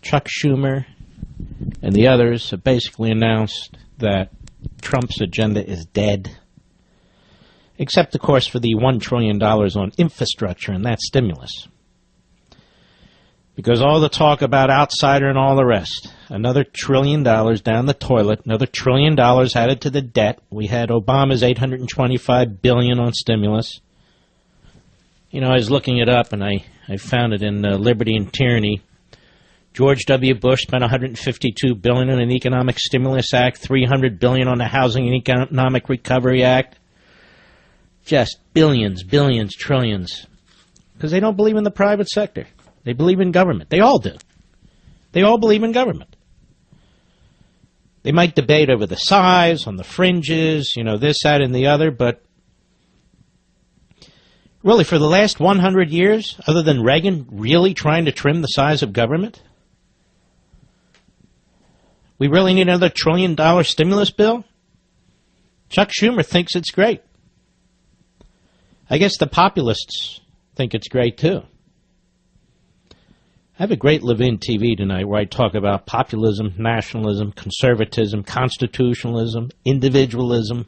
Chuck Schumer and the others have basically announced that Trump's agenda is dead, except, of course, for the $1 trillion on infrastructure and that stimulus. Because all the talk about outsider and all the rest, another $1 trillion down the toilet, another $1 trillion added to the debt. We had Obama's $825 billion on stimulus. You know, I was looking it up, and I found it in Liberty and Tyranny. George W. Bush spent $152 billion on an economic stimulus act, $300 billion on the Housing and Economic Recovery Act. Just billions, billions, trillions. Because they don't believe in the private sector. They believe in government. They all do. They all believe in government. They might debate over the size, on the fringes, you know, this, that, and the other, but really, for the last 100 years, other than Reagan really trying to trim the size of government, we really need another $1 trillion stimulus bill? Chuck Schumer thinks it's great. I guess the populists think it's great, too. I have a great Levin TV tonight where I talk about populism, nationalism, conservatism, constitutionalism, individualism,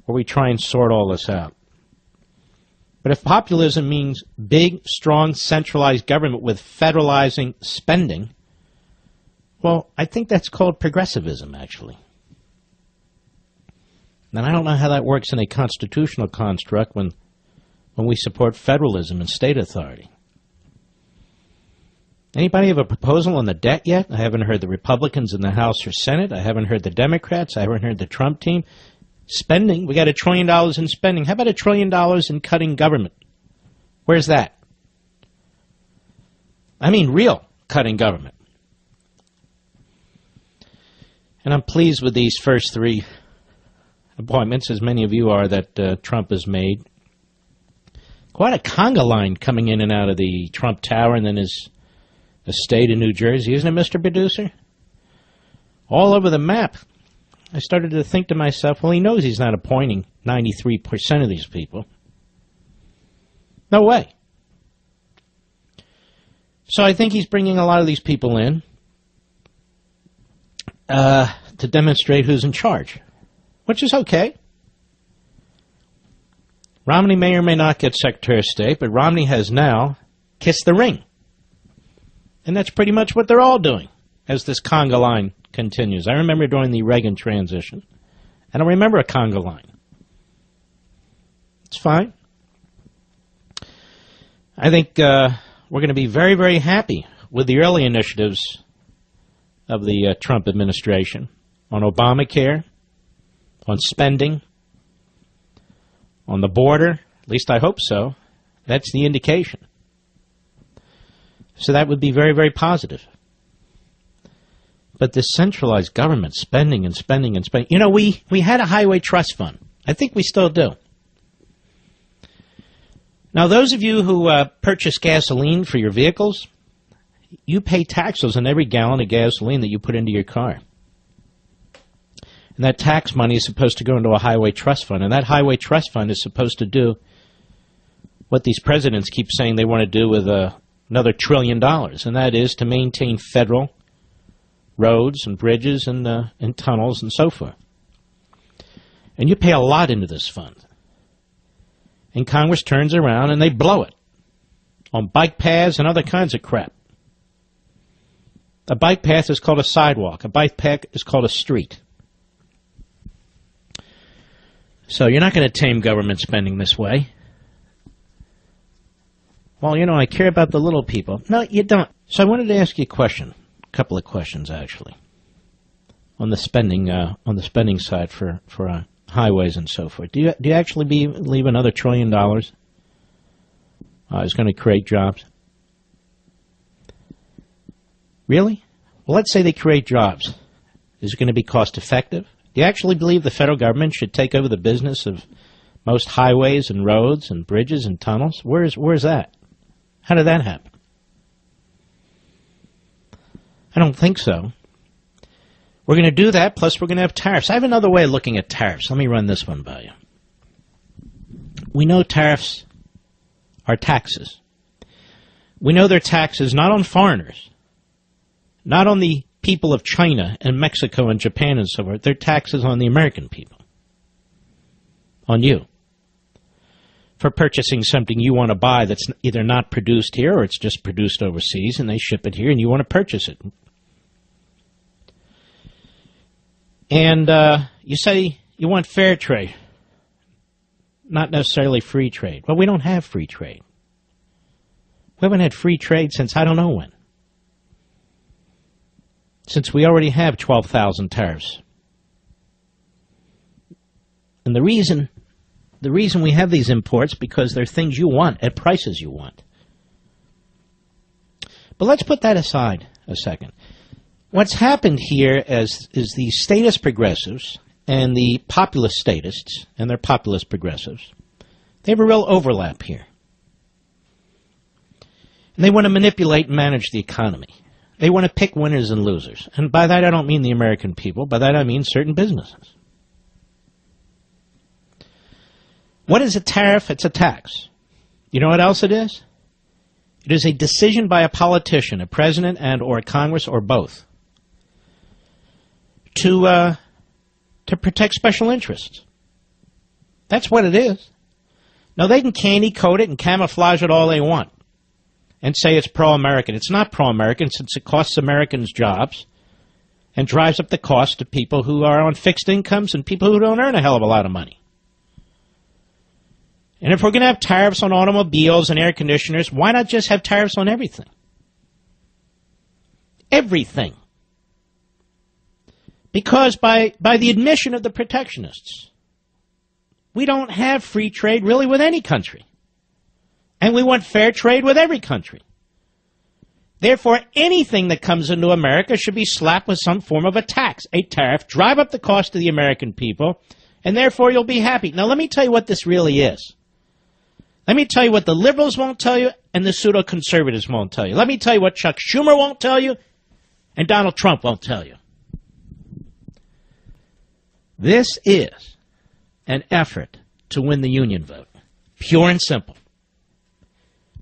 where we try and sort all this out. But if populism means big, strong, centralized government with federalizing spending, well, I think that's called progressivism, actually. And I don't know how that works in a constitutional construct when we support federalism and state authority. Anybody have a proposal on the debt yet? I haven't heard the Republicans in the House or Senate. I haven't heard the Democrats. I haven't heard the Trump team. Spending, we got $1 trillion in spending. How about $1 trillion in cutting government? Where's that? I mean real cutting government. And I'm pleased with these first 3 appointments, as many of you are, that Trump has made. Quite a conga line coming in and out of the Trump Tower and then his estate in New Jersey, isn't it, Mr. Producer? All over the map. I started to think to myself, well, he knows he's not appointing 93% of these people. No way. So I think he's bringing a lot of these people in to demonstrate who's in charge, which is okay. Romney may or may not get Secretary of State, but Romney has now kissed the ring. And that's pretty much what they're all doing as this conga line continues. I remember during the Reagan transition. I don't remember a conga line. It's fine. I think we're going to be very, very happy with the early initiatives of the Trump administration on Obamacare, on spending, on the border. At least I hope so. That's the indication. So that would be very, very positive. But this centralized government spending and spending and spending. You know, we had a highway trust fund. I think we still do. Now, those of you who purchase gasoline for your vehicles, you pay taxes on every gallon of gasoline that you put into your car. And that tax money is supposed to go into a highway trust fund. And that highway trust fund is supposed to do what these presidents keep saying they want to do with another $1 trillion. And that is to maintain federal roads and bridges and tunnels and so forth. And you pay a lot into this fund. And Congress turns around and they blow it on bike paths and other kinds of crap. A bike path is called a sidewalk. A bike path is called a street. So you're not going to tame government spending this way. Well, you know, I care about the little people. No, you don't. So I wanted to ask you a question. A couple of questions, actually, on the spending side for highways and so forth. Do you actually believe another $1 trillion is going to create jobs? Really? Well, let's say they create jobs. Is it going to be cost effective? Do you actually believe the federal government should take over the business of most highways and roads and bridges and tunnels? Where's that? How did that happen? I don't think so. We're going to do that, plus we're going to have tariffs. I have another way of looking at tariffs. Let me run this one by you. We know tariffs are taxes. We know they're taxes not on foreigners, Not on the people of China and Mexico and Japan and so forth. They're taxes on the American people. On you. For purchasing something you want to buy that's either not produced here or it's just produced overseas and they ship it here and you want to purchase it. And you say you want fair trade, not necessarily free trade. Well, we don't have free trade. We haven't had free trade since I don't know when. Since we already have 12,000 tariffs. And the reason we have these imports because they're things you want at prices you want. But let's put that aside a second. What's happened here is the statist progressives and the populist statists and their populist progressives, they have a real overlap here. And they want to manipulate and manage the economy. They want to pick winners and losers. And by that I don't mean the American people. By that I mean certain businesses. What is a tariff? It's a tax. You know what else it is? It is a decision by a politician, a president and or a Congress or both, to protect special interests. That's what it is. Now, they can candy coat it and camouflage it all they want and say it's pro-American. It's not pro-American since it costs Americans jobs and drives up the cost to people who are on fixed incomes and people who don't earn a hell of a lot of money. And if we're going to have tariffs on automobiles and air conditioners, why not just have tariffs on everything? Everything. Because by the admission of the protectionists, we don't have free trade really with any country. And we want fair trade with every country. Therefore, anything that comes into America should be slapped with some form of a tax, a tariff, drive up the cost of the American people, and therefore you'll be happy. Now, let me tell you what this really is. Let me tell you what the liberals won't tell you and the pseudo-conservatives won't tell you. Let me tell you what Chuck Schumer won't tell you and Donald Trump won't tell you. This is an effort to win the union vote. Pure and simple.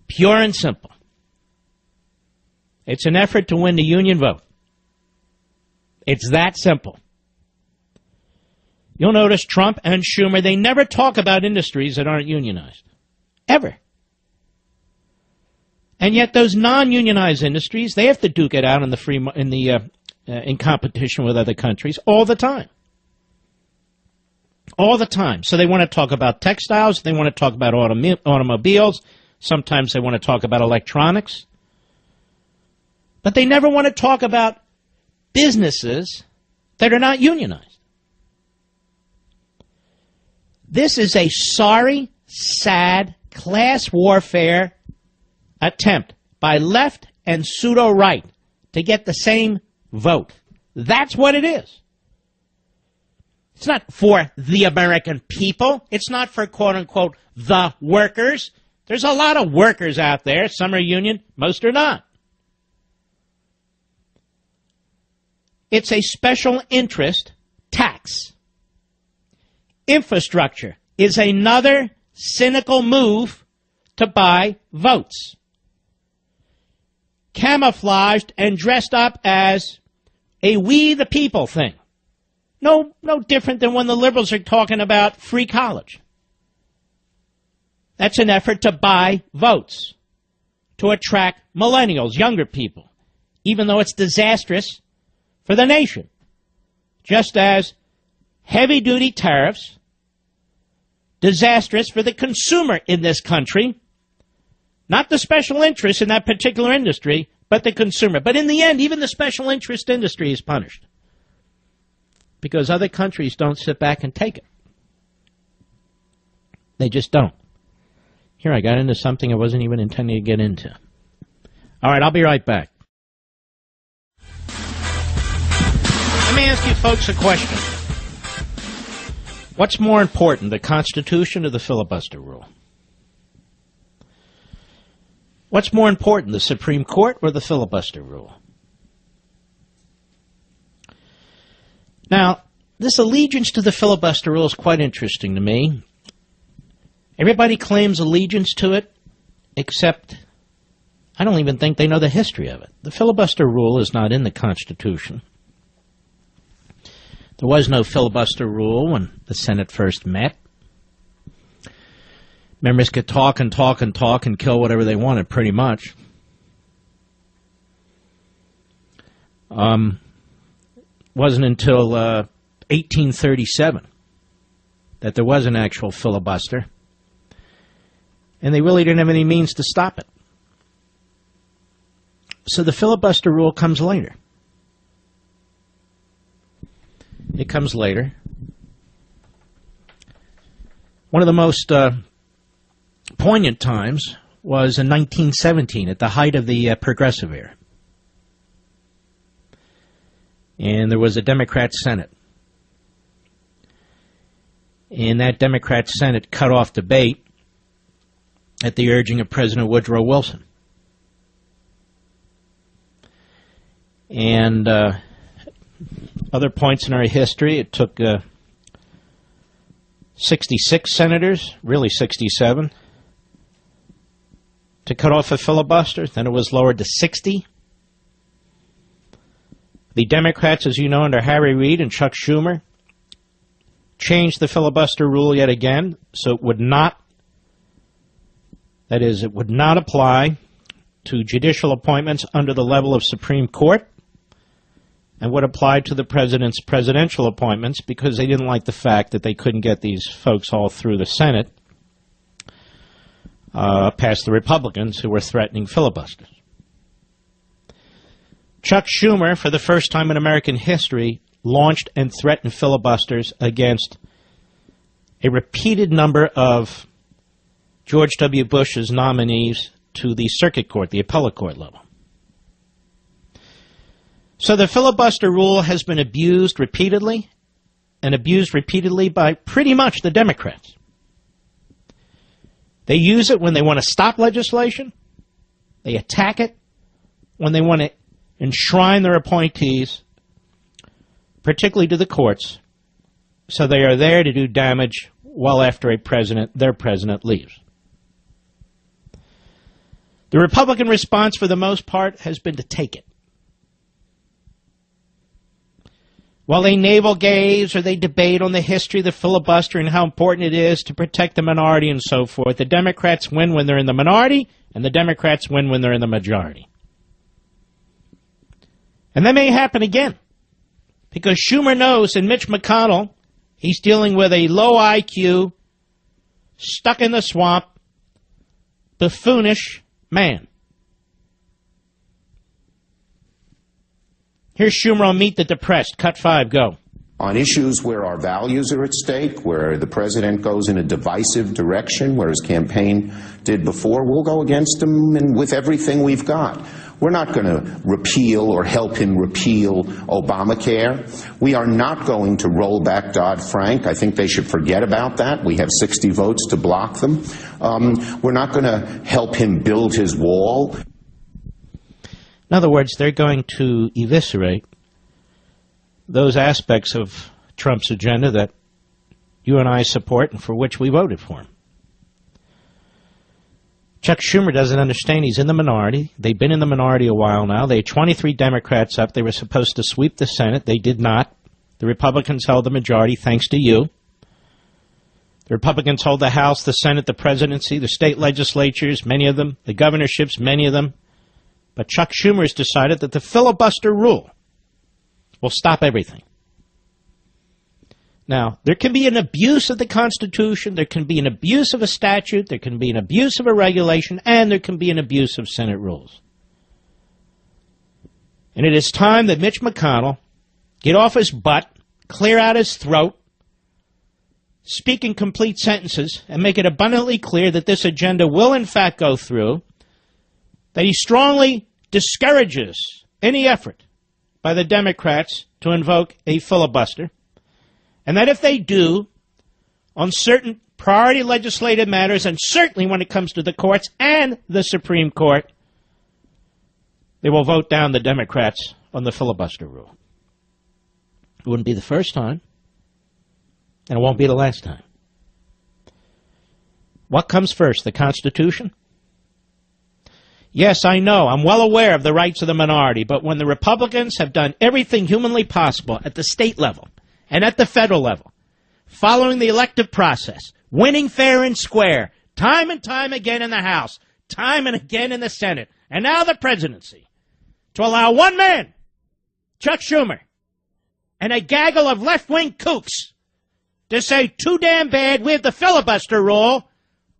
Pure and simple. It's an effort to win the union vote. It's that simple. You'll notice Trump and Schumer, they never talk about industries that aren't unionized. Ever. And yet those non-unionized industries, they have to duke it out in competition with other countries all the time. All the time. So they want to talk about textiles, they want to talk about automobiles, sometimes they want to talk about electronics. But they never want to talk about businesses that are not unionized. This is a sorry, sad, class warfare attempt by left and pseudo-right to get the same vote. That's what it is. It's not for the American people. It's not for, quote-unquote, the workers. There's a lot of workers out there. Some are union, most are not. It's a special interest tax. Infrastructure is another cynical move to buy votes. Camouflaged and dressed up as a we the people thing. No different than when the liberals are talking about free college. That's an effort to buy votes, to attract millennials, younger people, even though it's disastrous for the nation. Just as heavy-duty tariffs, disastrous for the consumer in this country, not the special interest in that particular industry, but the consumer. But in the end, even the special interest industry is punished. Because other countries don't sit back and take it. They just don't. Here, I got into something I wasn't even intending to get into. All right, I'll be right back. Let me ask you folks a question. What's more important, the Constitution or the filibuster rule? What's more important, the Supreme Court or the filibuster rule? Now, this allegiance to the filibuster rule is quite interesting to me. Everybody claims allegiance to it, except I don't even think they know the history of it. The filibuster rule is not in the Constitution. There was no filibuster rule when the Senate first met. Members could talk and talk and talk and kill whatever they wanted, pretty much. Wasn't until 1837 that there was an actual filibuster, and they really didn't have any means to stop it. So the filibuster rule comes later. It comes later. One of the most poignant times was in 1917, at the height of the Progressive era. And there was a Democrat Senate. And that Democrat Senate cut off debate at the urging of President Woodrow Wilson. And other points in our history, it took 66 senators, really 67, to cut off a filibuster. Then it was lowered to 60. The Democrats, as you know, under Harry Reid and Chuck Schumer, changed the filibuster rule yet again, so it would not, that is, it would not apply to judicial appointments under the level of Supreme Court, and would apply to the president's presidential appointments, because they didn't like the fact that they couldn't get these folks all through the Senate past the Republicans who were threatening filibusters. Chuck Schumer, for the first time in American history, launched and threatened filibusters against a repeated number of George W. Bush's nominees to the circuit court, the appellate court level. So the filibuster rule has been abused repeatedly, and abused repeatedly by pretty much the Democrats. They use it when they want to stop legislation. They attack it when they want to enshrine their appointees, particularly to the courts, so they are there to do damage well after their president leaves. The Republican response, for the most part, has been to take it. While they navel gaze or they debate on the history of the filibuster and how important it is to protect the minority and so forth, the Democrats win when they're in the minority, and the Democrats win when they're in the majority. And that may happen again, because Schumer knows, and Mitch McConnell, he's dealing with a low IQ, stuck in the swamp, buffoonish man. Here's Schumer on Meet the Depressed. Cut 5, go. On issues where our values are at stake, where the president goes in a divisive direction, where his campaign did before, we'll go against him and with everything we've got. We're not going to repeal or help him repeal Obamacare. We are not going to roll back Dodd-Frank. I think they should forget about that. We have 60 votes to block them. We're not going to help him build his wall. In other words, they're going to eviscerate those aspects of Trump's agenda that you and I support and for which we voted for him. Chuck Schumer doesn't understand. He's in the minority. They've been in the minority a while now. They had 23 Democrats up. They were supposed to sweep the Senate. They did not. The Republicans held the majority, thanks to you. The Republicans hold the House, the Senate, the presidency, the state legislatures, many of them, the governorships, many of them. But Chuck Schumer has decided that the filibuster rule will stop everything. Now, there can be an abuse of the Constitution, there can be an abuse of a statute, there can be an abuse of a regulation, and there can be an abuse of Senate rules. And it is time that Mitch McConnell get off his butt, clear out his throat, speak in complete sentences, and make it abundantly clear that this agenda will in fact go through, that he strongly discourages any effort by the Democrats to invoke a filibuster, and that if they do, on certain priority legislative matters, and certainly when it comes to the courts and the Supreme Court, they will vote down the Democrats on the filibuster rule. It wouldn't be the first time, and it won't be the last time. What comes first, the Constitution? Yes, I know. I'm well aware of the rights of the minority, but when the Republicans have done everything humanly possible at the state level and at the federal level, following the elective process, winning fair and square, time and time again in the House, time and again in the Senate, and now the presidency, to allow one man, Chuck Schumer, and a gaggle of left-wing kooks to say too damn bad we have the filibuster rule,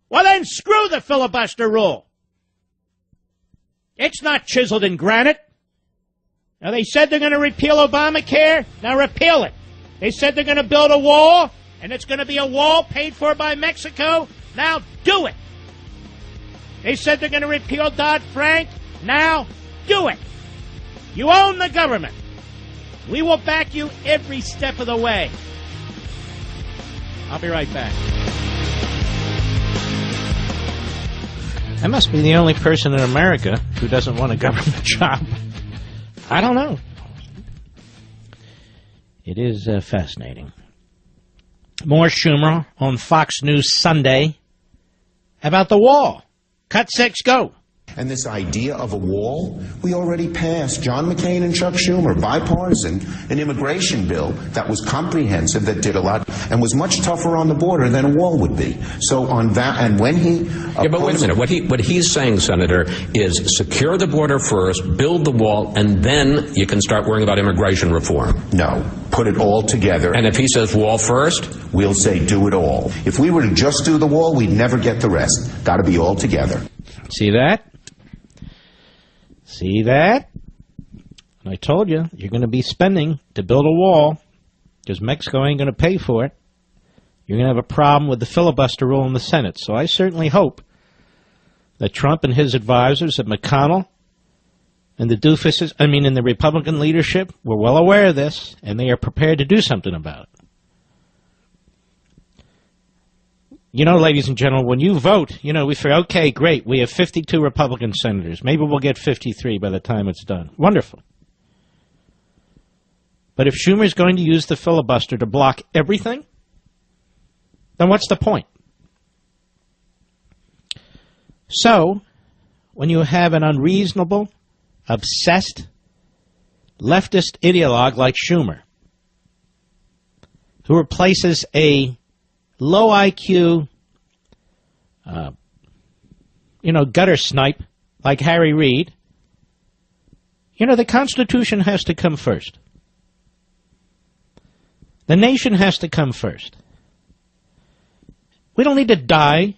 well then screw the filibuster rule. It's not chiseled in granite. Now, they said they're going to repeal Obamacare. Now repeal it. They said they're going to build a wall, and it's going to be a wall paid for by Mexico. Now do it. They said they're going to repeal Dodd-Frank. Now do it. You own the government. We will back you every step of the way. I'll be right back. I must be the only person in America who doesn't want a government job. I don't know. It is fascinating. More Schumer on Fox News Sunday about the wall. Cut 6, go. And this idea of a wall, we already passed, John McCain and Chuck Schumer, bipartisan, an immigration bill that was comprehensive, that did a lot, and was much tougher on the border than a wall would be. So on that, and when he... Yeah, but wait a minute. What he's saying, Senator, is secure the border first, build the wall, and then you can start worrying about immigration reform. No. Put it all together. And if he says wall first? We'll say do it all. If we were to just do the wall, we'd never get the rest. Got to be all together. See that? See that? I told you, you're going to be spending to build a wall because Mexico ain't going to pay for it. You're going to have a problem with the filibuster rule in the Senate. So I certainly hope that Trump and his advisors at McConnell and the doofuses, in the Republican leadership, were well aware of this, and they are prepared to do something about it. You know, ladies and gentlemen, when you vote, we figure, okay, great, we have 52 Republican senators. Maybe we'll get 53 by the time it's done. Wonderful. But if Schumer's going to use the filibuster to block everything, then what's the point? So, when you have an unreasonable, obsessed, leftist ideologue like Schumer, who replaces a low IQ, gutter snipe like Harry Reid, the Constitution has to come first. The nation has to come first. We don't need to die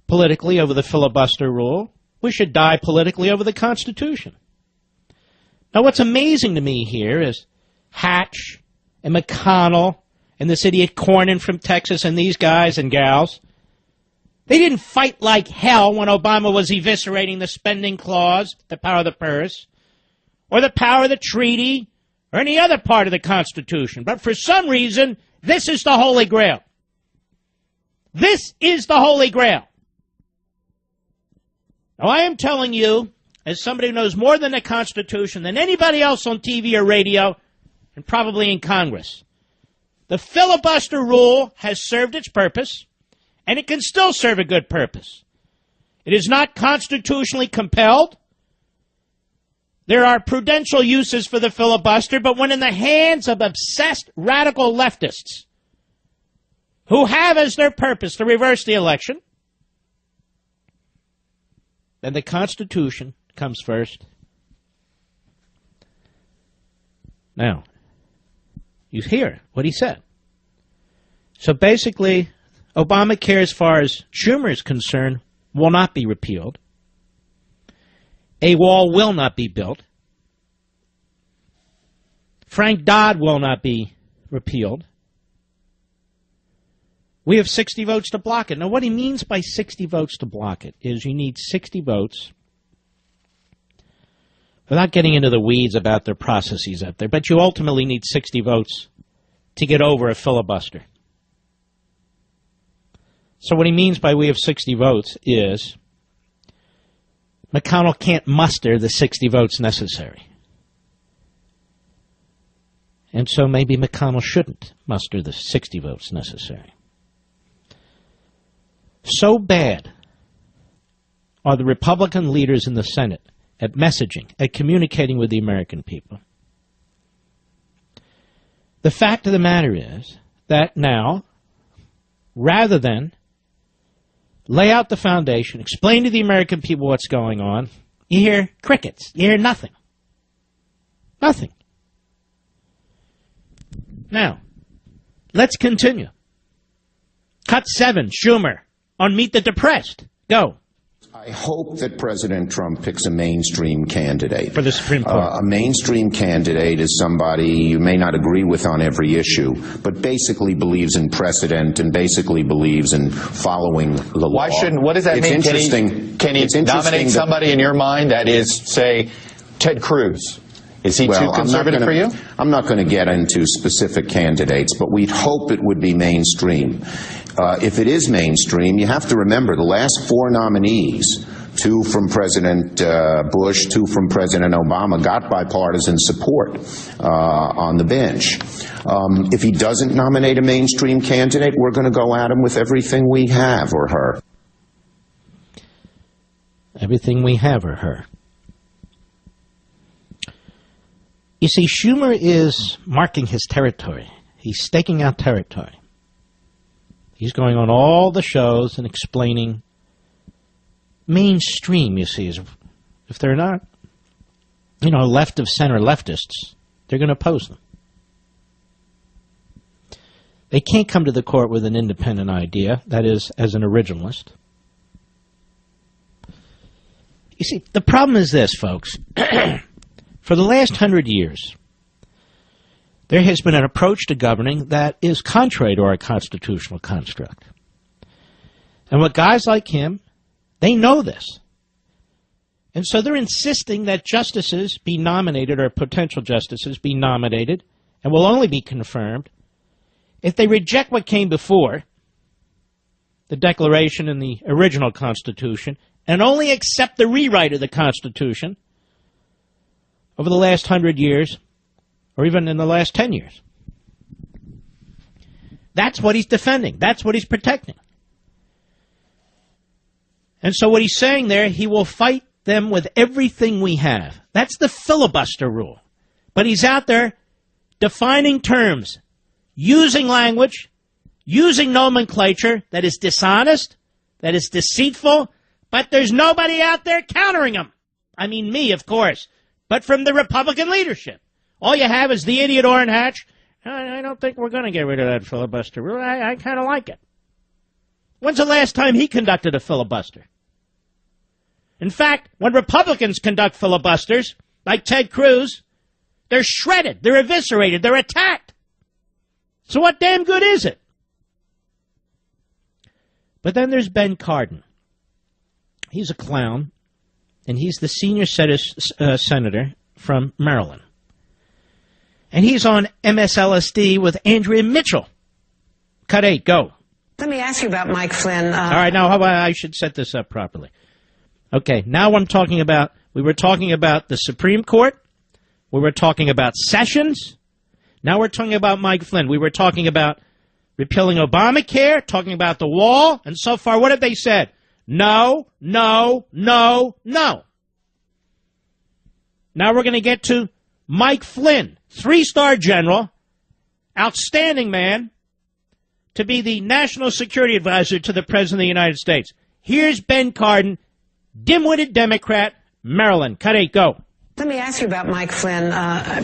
politically over the filibuster rule. We should die politically over the Constitution. Now, what's amazing to me here is Hatch and McConnell and this idiot Cornyn from Texas and these guys and gals, they didn't fight like hell when Obama was eviscerating the spending clause, the power of the purse, or the power of the treaty, or any other part of the Constitution. But for some reason, this is the Holy Grail. This is the Holy Grail. Now, I am telling you, as somebody who knows more than the Constitution than anybody else on TV or radio, and probably in Congress, the filibuster rule has served its purpose, and it can still serve a good purpose. It is not constitutionally compelled. There are prudential uses for the filibuster, but when in the hands of obsessed radical leftists who have as their purpose to reverse the election, then the Constitution comes first. Now, you hear what he said. So basically, Obamacare, as far as Schumer is concerned, will not be repealed. A wall will not be built. Frank Dodd will not be repealed. We have 60 votes to block it. Now, what he means by 60 votes to block it is you need 60 votes, without getting into the weeds about their processes up there, but you ultimately need 60 votes to get over a filibuster. So what he means by we have 60 votes is McConnell can't muster the 60 votes necessary. And so maybe McConnell shouldn't muster the 60 votes necessary. So bad are the Republican leaders in the Senate at messaging, at communicating with the American people. The fact of the matter is that now, rather than lay out the foundation, explain to the American people what's going on, you hear crickets. You hear nothing. Nothing. Now, let's continue. Cut 7, Schumer, on Meet the Depressed. Go. I hope that President Trump picks a mainstream candidate. For the Supreme Court. A mainstream candidate is somebody you may not agree with on every issue, but basically believes in precedent and basically believes in following the law. Why shouldn't, what does that mean? Can he nominate somebody in your mind that is, say, Ted Cruz? Is he too conservative for you? I'm not going to get into specific candidates, but we'd hope it would be mainstream. If it is mainstream, you have to remember the last 4 nominees, 2 from President Bush, 2 from President Obama, got bipartisan support on the bench. If he doesn't nominate a mainstream candidate, we're going to go at him with everything we have or her. Everything we have or her. You see, Schumer is marking his territory. He's staking out territory. He's going on all the shows and explaining mainstream, you see. If they're not, left of center leftists, they're going to oppose them. They can't come to the court with an independent idea, that is, as an originalist. You see, the problem is this, folks. For the last 100 years, there has been an approach to governing that is contrary to our constitutional construct. And with guys like him, they know this. And so they're insisting that justices be nominated, or potential justices be nominated, and will only be confirmed if they reject what came before, the Declaration and the original Constitution, and only accept the rewrite of the Constitution over the last 100 years, or even in the last 10 years. That's what he's defending. That's what he's protecting. And so what he's saying there, he will fight them with everything we have. That's the filibuster rule. But he's out there defining terms, using language, using nomenclature that is dishonest, that is deceitful, but there's nobody out there countering him. I mean, me, of course, but from the Republican leadership. All you have is the idiot Orrin Hatch. I don't think we're going to get rid of that filibuster rule. I kind of like it. When's the last time he conducted a filibuster? In fact, when Republicans conduct filibusters, like Ted Cruz, they're shredded, they're eviscerated, they're attacked. So what damn good is it? But then there's Ben Cardin. He's a clown, and he's the senior senator from Maryland. And he's on MSLSD with Andrea Mitchell. Cut 8, go. Let me ask you about Mike Flynn. All right, now how about I should set this up properly. Okay, now we were talking about the Supreme Court. We were talking about Sessions. Now we're talking about Mike Flynn. We were talking about repealing Obamacare, talking about the wall, and so far what have they said? No, no, no, no. Now we're going to get to Mike Flynn, 3-star general, outstanding man, to be the national security advisor to the President of the United States. Here's Ben Cardin, dim-witted Democrat, Maryland. Cut 8, go. Let me ask you about Mike Flynn,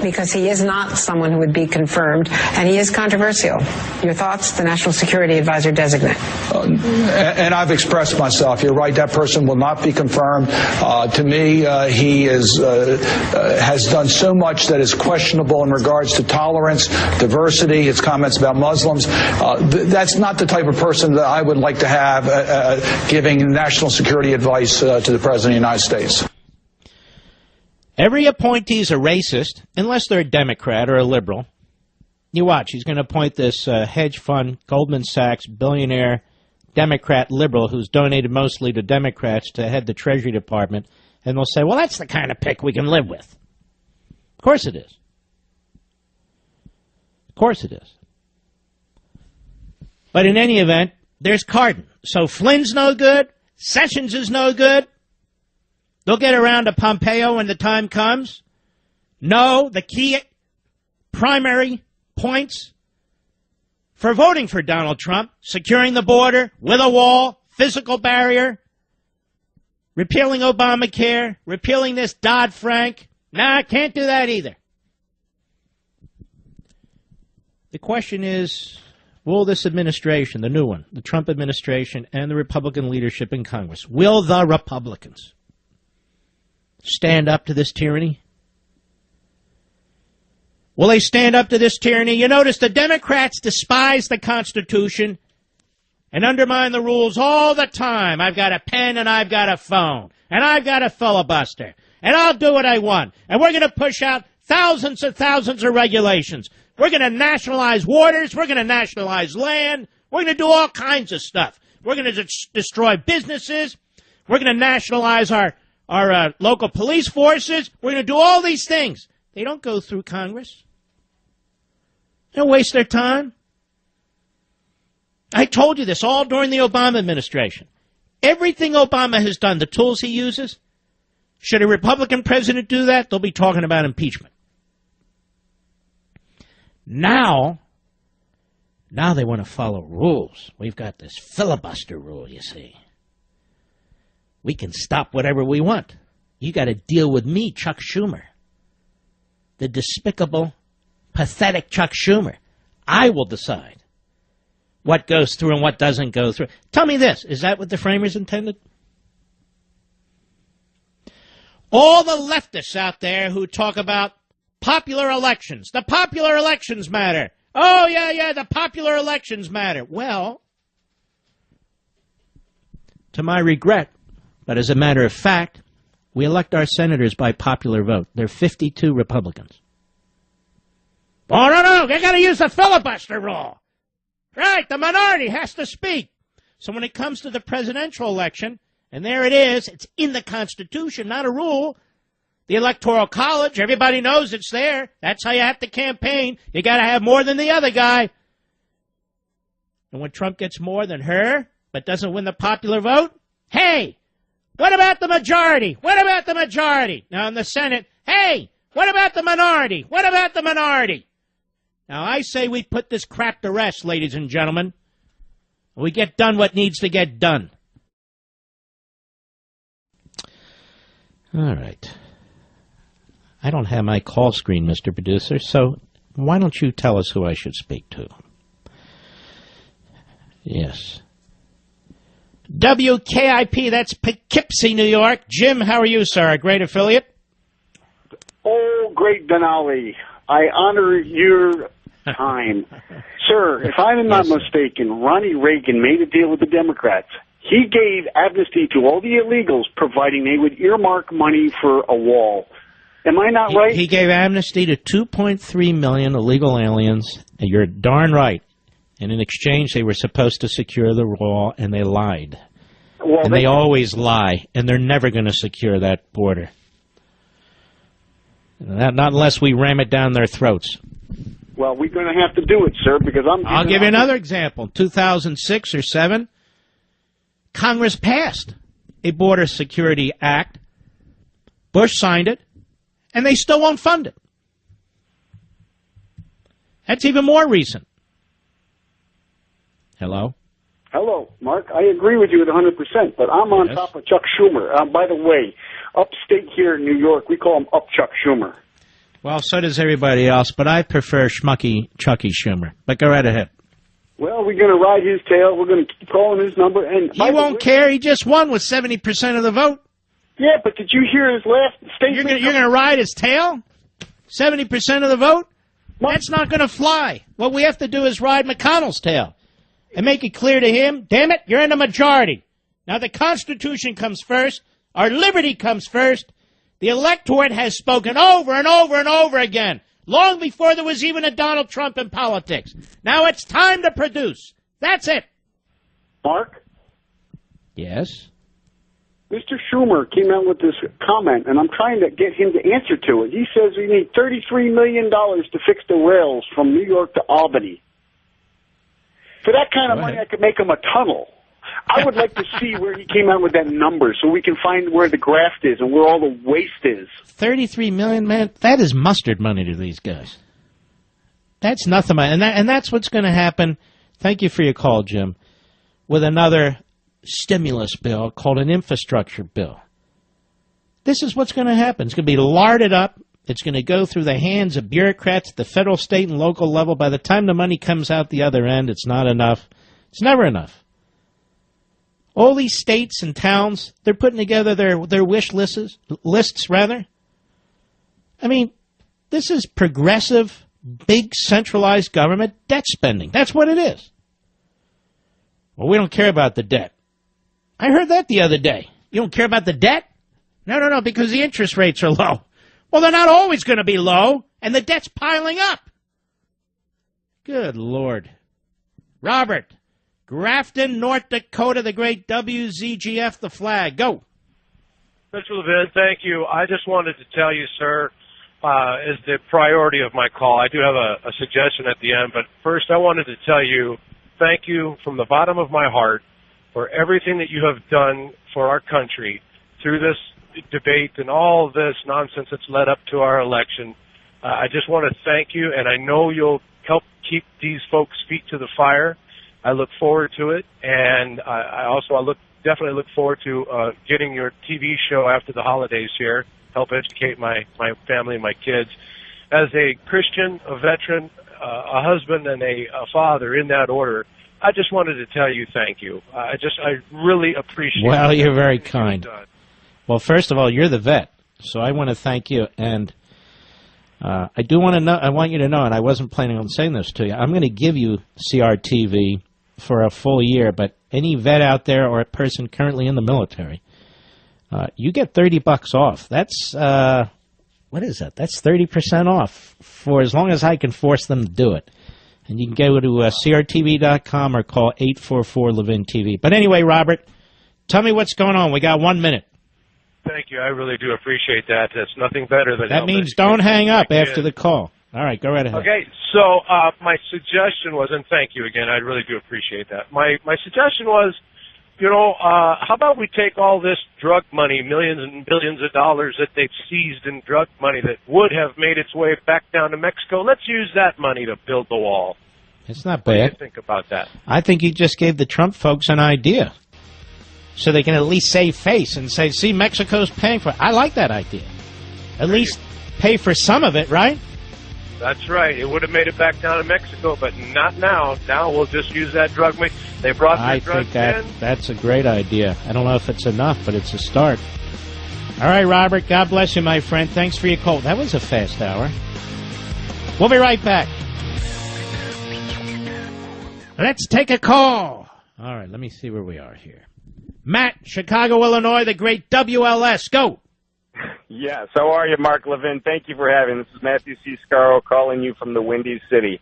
because he is not someone who would be confirmed, and he is controversial. Your thoughts, the National Security Advisor designate? And I've expressed myself. You're right, that person will not be confirmed. To me, he has done so much that is questionable in regards to tolerance, diversity, his comments about Muslims. That's not the type of person that I would like to have giving national security advice to the President of the United States. Every appointee is a racist, unless they're a Democrat or a liberal. You watch, he's going to appoint this hedge fund, Goldman Sachs, billionaire, Democrat liberal who's donated mostly to Democrats to head the Treasury Department, and they'll say, well, that's the kind of pick we can live with. Of course it is. Of course it is. But in any event, there's Cardin. So Flynn's no good, Sessions is no good, They'll get around to Pompeo when the time comes. No, the key primary points for voting for Donald Trump, securing the border with a wall, physical barrier, repealing Obamacare, repealing this Dodd-Frank. Nah, can't do that either. The question is, will this administration, the new one, the Trump administration, and the Republican leadership in Congress, will the Republicans stand up to this tyranny? Will they stand up to this tyranny? You notice the Democrats despise the Constitution and undermine the rules all the time. I've got a pen and I've got a phone and I've got a filibuster and I'll do what I want. And we're going to push out thousands and thousands of regulations. We're going to nationalize waters. We're going to nationalize land. We're going to do all kinds of stuff. We're going to destroy businesses. We're going to nationalize our local police forces. We're going to do all these things. They don't go through Congress. They don't waste their time. I told you this all during the Obama administration. Everything Obama has done, the tools he uses, should a Republican president do that, they'll be talking about impeachment. Now they want to follow rules. We've got this filibuster rule, you see. We can stop whatever we want. You got to deal with me, Chuck Schumer. The despicable, pathetic Chuck Schumer. I will decide what goes through and what doesn't go through. Tell me this, is that what the framers intended? All the leftists out there who talk about popular elections. The popular elections matter. Oh, yeah, the popular elections matter. Well, to my regret, but as a matter of fact, we elect our senators by popular vote. There are 52 Republicans. Oh, no, they got to use the filibuster rule. Right, the minority has to speak. So when it comes to the presidential election, and there it is, it's in the Constitution, not a rule. The Electoral College, everybody knows it's there. That's how you have to campaign. You got to have more than the other guy. And when Trump gets more than her, but doesn't win the popular vote, hey, what about the majority? What about the majority? Now in the Senate, hey, what about the minority? What about the minority? Now I say we put this crap to rest, ladies and gentlemen. We get done what needs to get done. All right. I don't have my call screen, Mr. Producer, so why don't you tell us who I should speak to? Yes. WKIP, that's Poughkeepsie, New York. Jim, how are you, sir? A great affiliate? Oh, great Denali. I honor your time. Sir, if I'm not mistaken, Ronnie Reagan made a deal with the Democrats. He gave amnesty to all the illegals, providing they would earmark money for a wall. Am I not right? He gave amnesty to 2.3 million illegal aliens. And you're darn right. And in exchange, they were supposed to secure the wall, and they lied. Well, and they always lie, and they're never going to secure that border. Not unless we ram it down their throats. Well, we're going to have to do it, sir, because I'll give you another example. 2006 or 7, Congress passed a Border Security Act. Bush signed it, and they still won't fund it. That's even more recent. Hello? Hello, Mark. I agree with you at 100%, but I'm on top of Chuck Schumer. By the way, upstate here in New York, we call him Up Chuck Schumer. Well, so does everybody else, but I prefer Schmucky Chucky Schumer. But go right ahead. Well, we're going to ride his tail. We're going to keep calling his number. And he won't care. He just won with 70% of the vote. Yeah, but did you hear his last statement? You're going to ride his tail? 70% of the vote? That's not going to fly. What we have to do is ride McConnell's tail and make it clear to him, damn it, you're in the majority. Now, the Constitution comes first. Our liberty comes first. The electorate has spoken over and over and over again, long before there was even a Donald Trump in politics. Now it's time to produce. That's it. Mark? Yes? Mr. Schumer came out with this comment, and I'm trying to get him to answer to it. He says we need $33 million to fix the rails from New York to Albany. For that kind of money, I could make him a tunnel. I would like to see where he came out with that number so we can find where the graft is and where all the waste is. 33 million, man, that is mustard money to these guys. That's nothing, man. And that's what's going to happen. Thank you for your call, Jim. With another stimulus bill called an infrastructure bill. This is what's going to happen. It's going to be larded up. It's going to go through the hands of bureaucrats at the federal, state, and local level. By the time the money comes out the other end, it's not enough. It's never enough. All these states and towns, they're putting together their wish lists. I mean, this is progressive, big, centralized government debt spending. That's what it is. Well, we don't care about the debt. I heard that the other day. You don't care about the debt? No, because the interest rates are low. Well, they're not always going to be low, and the debt's piling up. Good Lord. Robert, Grafton, North Dakota, the great WZGF, the flag. Go. Mr. Levin, thank you. I just wanted to tell you, sir, is the priority of my call. I do have a suggestion at the end, but first I wanted to tell you thank you from the bottom of my heart for everything that you have done for our country through this debate and all this nonsense that's led up to our election. I just want to thank you, and I know you'll help keep these folks' feet to the fire. I look forward to it, and I definitely look forward to getting your TV show after the holidays here, help educate my family and my kids. As a Christian, a veteran, a husband, and a father in that order, I just wanted to tell you thank you. I really appreciate it. Well, you're very kind. Well, first of all, you're the vet, so I want to thank you. And I want you to know, and I wasn't planning on saying this to you, I'm going to give you CRTV for a full year, but any vet out there or a person currently in the military, you get $30 off. That's, what is that? That's 30% off for as long as I can force them to do it. And you can go to crtv.com or call 844-LEVIN-TV. But anyway, Robert, tell me what's going on. We got 1 minute. Thank you. I really do appreciate that. That's nothing better than that means don't hang up after the call. All right, go right ahead. Okay, so my suggestion was, and thank you again, I really do appreciate that. My suggestion was, how about we take all this drug money, millions and billions of dollars that they've seized in drug money that would have made its way back down to Mexico. Let's use that money to build the wall. It's not bad. What do you think about that? I think you just gave the Trump folks an idea. So they can at least save face and say, see, Mexico's paying for it. I like that idea. At least pay for some of it, right? That's right. It would have made it back down to Mexico, but not now. Now we'll just use that drug money. They brought the drugs in. That's a great idea. I don't know if it's enough, but it's a start. All right, Robert, God bless you, my friend. Thanks for your call. That was a fast hour. We'll be right back. Let's take a call. All right, let me see where we are here. Matt, Chicago, Illinois, the great WLS. Go. Yes. How are you, Mark Levin? Thank you for having me. This is Matthew C. Scarrow calling you from the Windy City.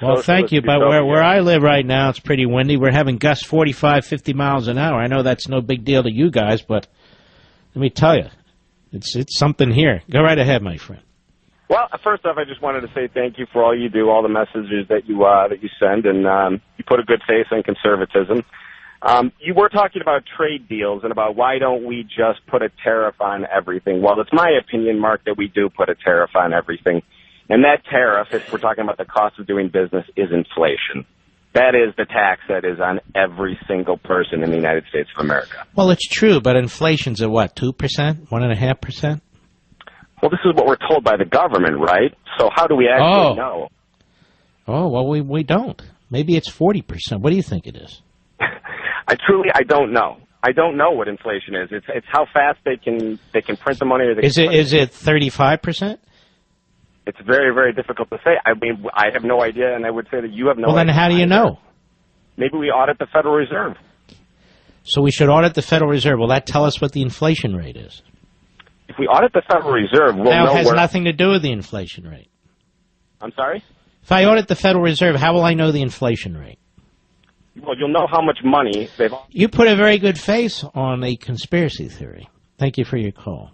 Well, thank you, but where I live right now, it's pretty windy. We're having gusts 45, 50 miles an hour. I know that's no big deal to you guys, but let me tell you, it's something here. Go right ahead, my friend. Well, first off, I just wanted to say thank you for all you do, all the messages that you send, and you put a good face on conservatism. You were talking about trade deals and about why don't we just put a tariff on everything. Well, it's my opinion, Mark, that we do put a tariff on everything. And that tariff, if we're talking about the cost of doing business, is inflation. That is the tax that is on every single person in the United States of America. Well, it's true, but inflation's at what, 2%, 1.5%? Well, this is what we're told by the government, right? So how do we actually know? Oh, well, we don't. Maybe it's 40%. What do you think it is? I don't know. I don't know what inflation is. It's how fast they can print the money. Or is it 35%? It's very, very difficult to say. I mean, I have no idea, and I would say that you have no idea. Well, then how do you know? Maybe we audit the Federal Reserve. So we should audit the Federal Reserve. Will that tell us what the inflation rate is? If we audit the Federal Reserve, we'll know it has nothing to do with the inflation rate. I'm sorry? If I audit the Federal Reserve, how will I know the inflation rate? Well, you'll know how much money they've... You put a very good face on a conspiracy theory. Thank you for your call.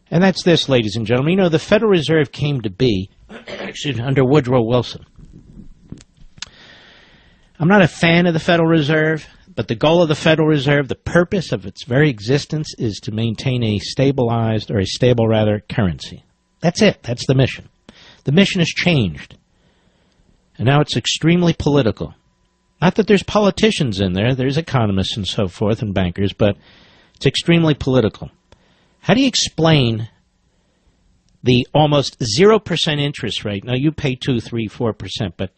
And that's this, ladies and gentlemen. You know, the Federal Reserve came to be under Woodrow Wilson. I'm not a fan of the Federal Reserve. But the goal of the Federal Reserve, the purpose of its very existence, is to maintain a stable currency. That's it. That's the mission. The mission has changed. And now it's extremely political. Not that there's politicians in there. There's economists and so forth and bankers, but it's extremely political. How do you explain the almost 0% interest rate? Now, you pay 2, 3, 4%, but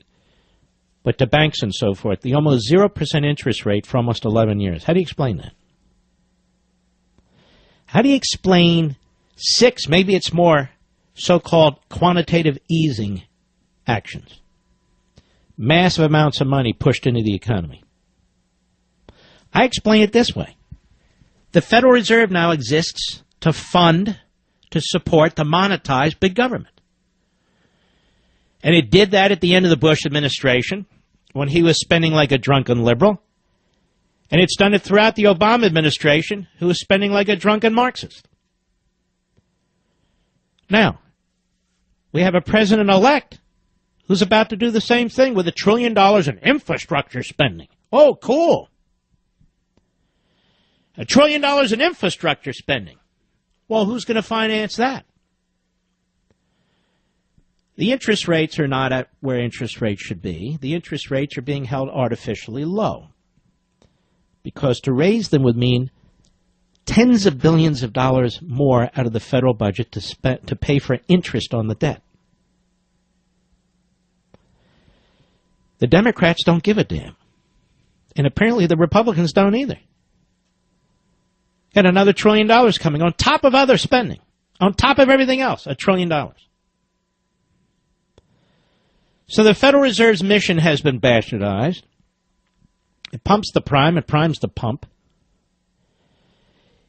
to banks and so forth, the almost 0% interest rate for almost 11 years. How do you explain that? How do you explain 6, maybe it's more, so-called quantitative easing actions? Massive amounts of money pushed into the economy. I explain it this way. The Federal Reserve now exists to fund, to support, to monetize big government. And it did that at the end of the Bush administration when he was spending like a drunken liberal. And it's done it throughout the Obama administration, who was spending like a drunken Marxist. Now, we have a president-elect who's about to do the same thing with $1 trillion in infrastructure spending. Oh, cool. $1 trillion in infrastructure spending. Well, who's going to finance that? The interest rates are not at where interest rates should be. The interest rates are being held artificially low, because to raise them would mean tens of billions of dollars more out of the federal budget to pay for interest on the debt. The Democrats don't give a damn. And apparently the Republicans don't either. Got another $1 trillion coming on top of other spending. On top of everything else, $1 trillion. So the Federal Reserve's mission has been bastardized. It pumps the prime, it primes the pump.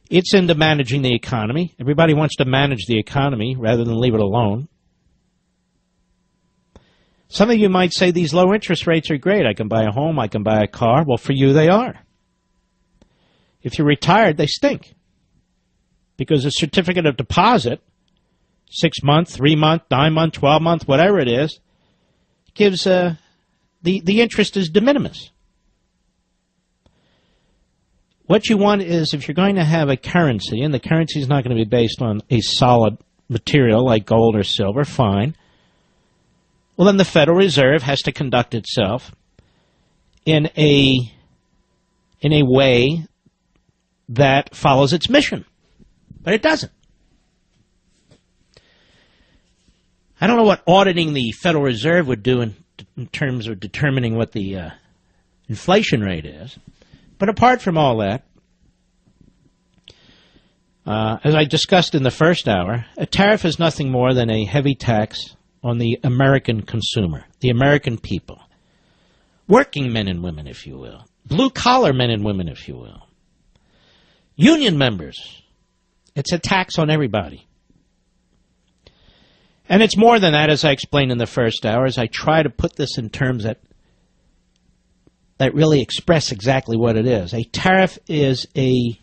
It's into managing the economy. Everybody wants to manage the economy rather than leave it alone. Some of you might say these low interest rates are great. I can buy a home, I can buy a car. Well, for you they are. If you're retired, they stink. Because a certificate of deposit, 6-month, 3-month, 9-month, 12-month, whatever it is, gives the interest is de minimis. What you want is, if you're going to have a currency, and the currency is not going to be based on a solid material like gold or silver, fine. Well, then the Federal Reserve has to conduct itself in a way that follows its mission. But it doesn't. I don't know what auditing the Federal Reserve would do in terms of determining what the inflation rate is. But apart from all that, as I discussed in the first hour, a tariff is nothing more than a heavy tax on the American consumer, the American people. Working men and women, if you will. Blue-collar men and women, if you will. Union members. It's a tax on everybody. And it's more than that, as I explained in the first hour, as I try to put this in terms that really express exactly what it is. A tariff is an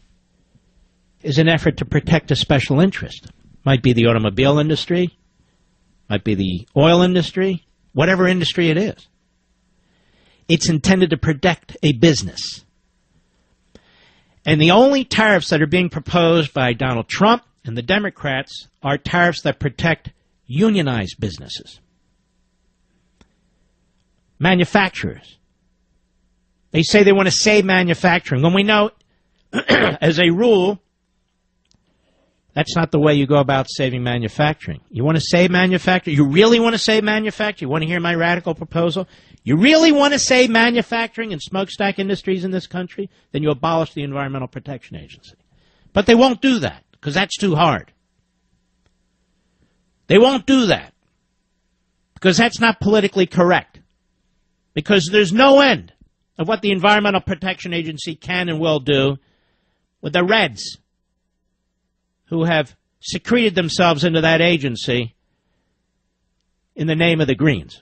effort to protect a special interest. Might be the automobile industry, might be the oil industry, whatever industry it is. It's intended to protect a business. And the only tariffs that are being proposed by Donald Trump and the Democrats are tariffs that protect unionized businesses. Manufacturers. They say they want to save manufacturing, when we know, as a rule, that's not the way you go about saving manufacturing. You want to save manufacturing? You really want to save manufacturing? You want to hear my radical proposal? You really want to save manufacturing and smokestack industries in this country? Then you abolish the Environmental Protection Agency. But they won't do that, because that's too hard. They won't do that, because that's not politically correct. Because there's no end of what the Environmental Protection Agency can and will do with the Reds who have secreted themselves into that agency in the name of the Greens.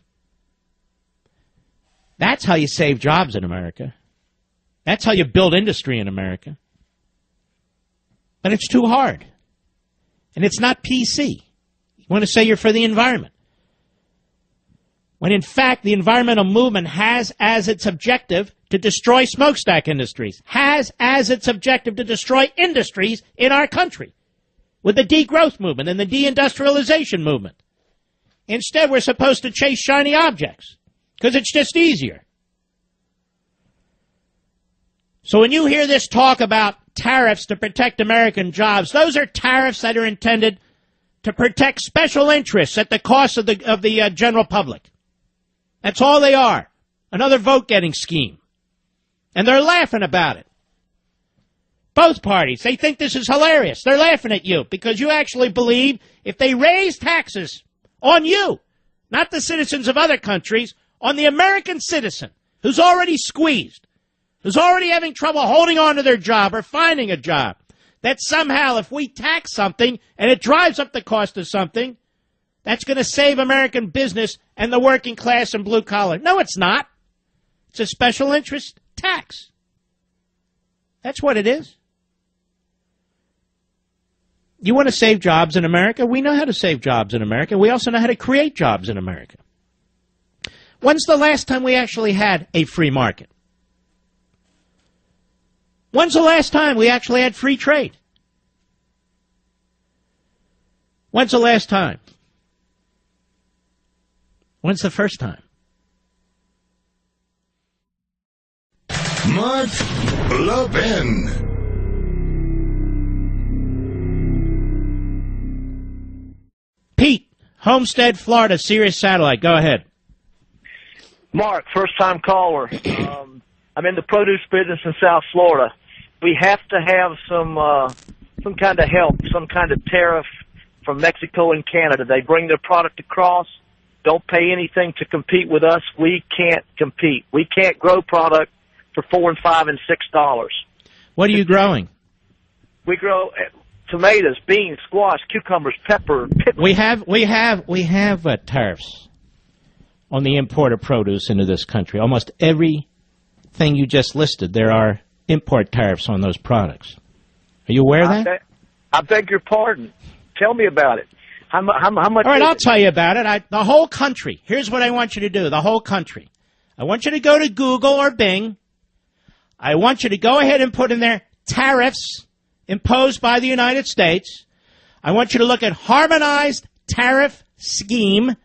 That's how you save jobs in America. That's how you build industry in America. But it's too hard. And it's not PC. You want to say you're for the environment. When in fact the environmental movement has as its objective to to destroy smokestack industries, has as its objective to destroy industries in our country with the degrowth movement and the deindustrialization movement. Instead, we're supposed to chase shiny objects because it's just easier. So when you hear this talk about tariffs to protect American jobs, those are tariffs that are intended to protect special interests at the cost of the general public. That's all they are. Another vote-getting scheme. And they're laughing about it. Both parties, they think this is hilarious. They're laughing at you because you actually believe if they raise taxes on you, not the citizens of other countries, on the American citizen who's already squeezed, who's already having trouble holding on to their job or finding a job, that somehow if we tax something and it drives up the cost of something, that's going to save American business and the working class and blue collar. No, it's not. It's a special interest tax. That's what it is. You want to save jobs in America? We know how to save jobs in America. We also know how to create jobs in America. When's the last time we actually had a free market? When's the last time we actually had free trade? When's the last time? When's the first time? Mark Levin. Pete, Homestead, Florida, Sirius Satellite. Go ahead. Mark, first-time caller. I'm in the produce business in South Florida. We have to have some kind of help, some kind of tariff from Mexico and Canada. They bring their product across, don't pay anything to compete with us. We can't compete. We can't grow product for $4 and $5 and $6. What are you growing? We grow tomatoes, beans, squash, cucumbers, pepper. We have tariffs on the import of produce into this country. Almost everything you just listed, there are import tariffs on those products. Are you aware of that? I beg your pardon. Tell me about it. How much? All right, I'll tell you about it. The whole country. Here's what I want you to do. The whole country. I want you to go to Google or Bing. I want you to go ahead and put in there tariffs imposed by the United States. I want you to look at harmonized tariff scheme.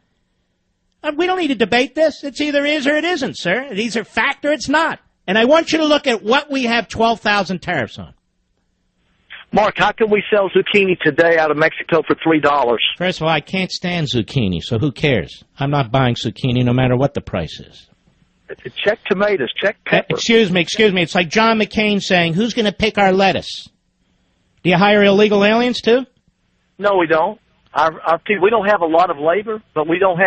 We don't need to debate this. It's either is or it isn't, sir. It's either fact or it's not. And I want you to look at what we have 12,000 tariffs on. Mark, how can we sell zucchini today out of Mexico for $3? First of all, I can't stand zucchini, so who cares? I'm not buying zucchini no matter what the price is. Check tomatoes, check pepper. Excuse me. It's like John McCain saying, who's going to pick our lettuce? Do you hire illegal aliens too? No, we don't. Our people, we don't have a lot of labor, but we don't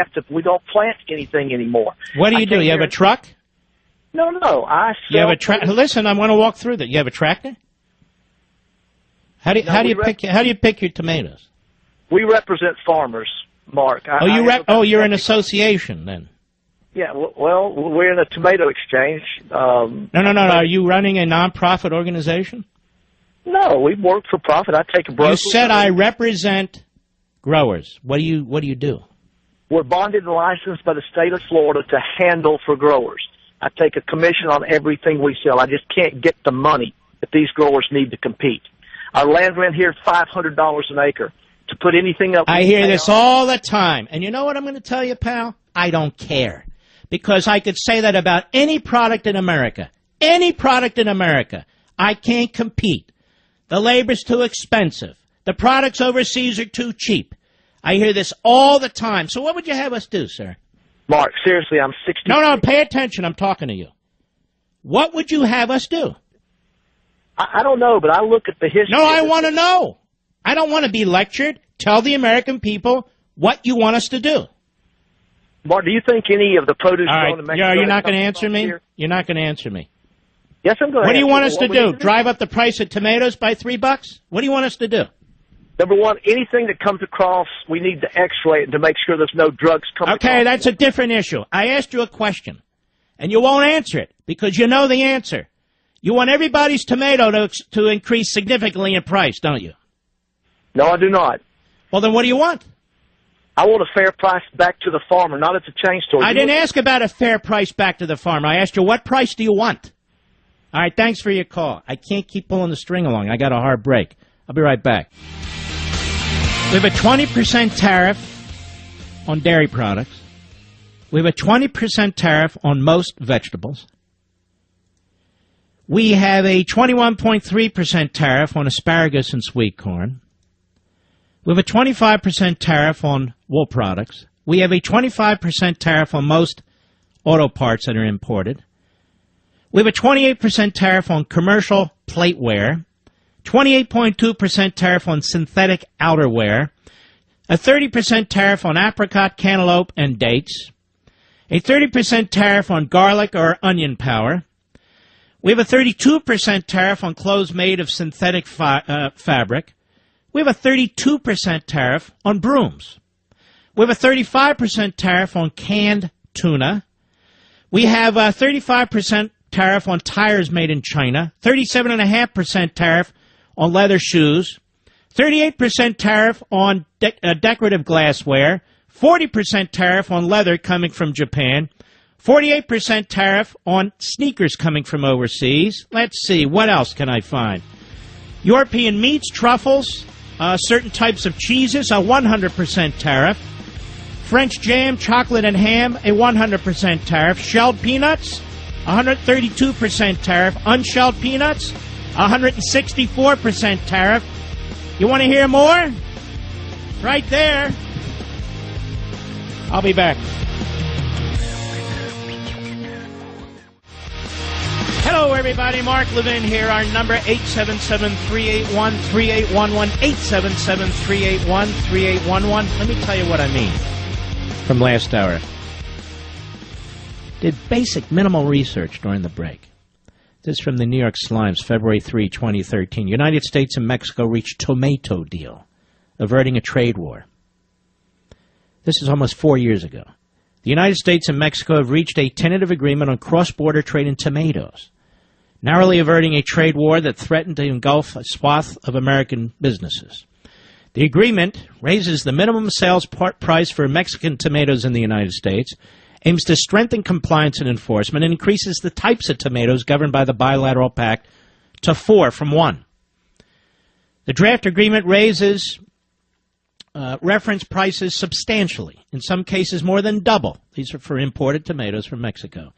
plant anything anymore. What do you do? You have a truck? No. You have a tractor? Listen, I want to walk through that. You have a tractor? How do you pick your tomatoes? We represent farmers, Mark. You're an association then. Yeah, well, we're in a tomato exchange. No. Are you running a non-profit organization? No, we work for profit. I take a broker. You said I represent growers. What do you do? We're bonded and licensed by the state of Florida to handle for growers. I take a commission on everything we sell. I just can't get the money that these growers need to compete. Our land rent here is $500 an acre. To put anything up... I hear this all the time. And you know what I'm going to tell you, pal? I don't care. Because I could say that about any product in America. Any product in America. I can't compete. The labor's too expensive. The products overseas are too cheap. I hear this all the time. So what would you have us do, sir? Mark, seriously, I'm 60. No, pay attention. I'm talking to you. What would you have us do? I don't know, but I look at the history. No, I want to know. I don't want to be lectured. Tell the American people what you want us to do. Mark, do you think any of the produce grown in Mexico... You're not going to answer me? You're not going to answer me. Yes, I'm going to. What do you want us to do? Drive up the price of tomatoes by $3? What do you want us to do? Number one, anything that comes across, we need to x-ray it to make sure there's no drugs coming across. Okay, that's a different issue. I asked you a question, and you won't answer it because you know the answer. You want everybody's tomato to increase significantly in price, don't you? No, I do not. Well, then what do you want? I want a fair price back to the farmer, not at the chain store. I didn't ask about a fair price back to the farmer. I asked you, what price do you want? All right, thanks for your call. I can't keep pulling the string along. I got a hard break. I'll be right back. We have a 20% tariff on dairy products. We have a 20% tariff on most vegetables. We have a 21.3% tariff on asparagus and sweet corn. We have a 25% tariff on wool products. We have a 25% tariff on most auto parts that are imported. We have a 28% tariff on commercial plateware, 28.2% tariff on synthetic outerwear, a 30% tariff on apricot, cantaloupe, and dates, a 30% tariff on garlic or onion powder. We have a 32% tariff on clothes made of synthetic fabric. We have a 32% tariff on brooms. We have a 35% tariff on canned tuna. We have a 35% tariff on tires made in China, 37.5% tariff on leather shoes, 38% tariff on decorative glassware, 40% tariff on leather coming from Japan, 48% tariff on sneakers coming from overseas. Let's see, what else can I find? European meats, truffles, certain types of cheeses, a 100% tariff. French jam, chocolate, and ham, a 100% tariff. Shelled peanuts, 132% tariff. Unshelled peanuts, 164% tariff. You want to hear more? Right there. I'll be back. Hello, everybody. Mark Levin here. Our number, 877-381-3811, 877-381-3811. Let me tell you what I mean from last hour. Did basic minimal research during the break. This is from the New York Slimes, February 3, 2013. United States and Mexico reached tomato deal, averting a trade war. This is almost 4 years ago. The United States and Mexico have reached a tentative agreement on cross-border trade in tomatoes, narrowly averting a trade war that threatened to engulf a swath of American businesses. The agreement raises the minimum sales price for Mexican tomatoes in the United States, aims to strengthen compliance and enforcement, and increases the types of tomatoes governed by the bilateral pact to 4 from 1. The draft agreement raises reference prices substantially, in some cases more than double. These are for imported tomatoes from Mexico.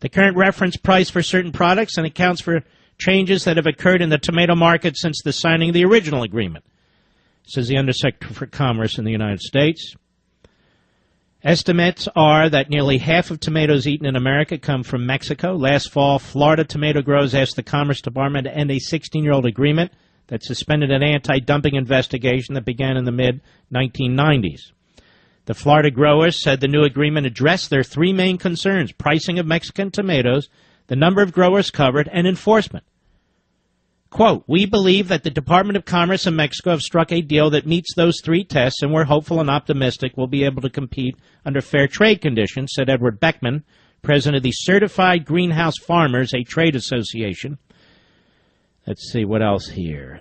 The current reference price for certain products and accounts for changes that have occurred in the tomato market since the signing of the original agreement, says the Undersecretary for Commerce in the United States. Estimates are that nearly half of tomatoes eaten in America come from Mexico. Last fall, Florida tomato growers asked the Commerce Department to end a 16-year-old agreement that suspended an anti-dumping investigation that began in the mid-1990s. The Florida growers said the new agreement addressed their 3 main concerns: pricing of Mexican tomatoes, the number of growers covered, and enforcement. Quote, "We believe that the Department of Commerce in Mexico have struck a deal that meets those 3 tests, and we're hopeful and optimistic we'll be able to compete under fair trade conditions," said Edward Beckman, president of the Certified Greenhouse Farmers, a trade association. Let's see, what else here?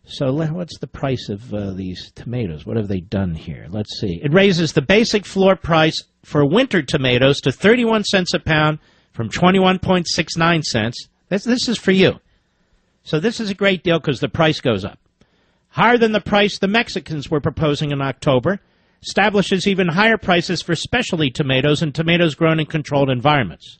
So what's the price of these tomatoes? What have they done here? Let's see. It raises the basic floor price for winter tomatoes to 31 cents a pound from 21.69 cents. This is for you. So this is a great deal because the price goes up. Higher than the price the Mexicans were proposing in October, establishes even higher prices for specialty tomatoes and tomatoes grown in controlled environments.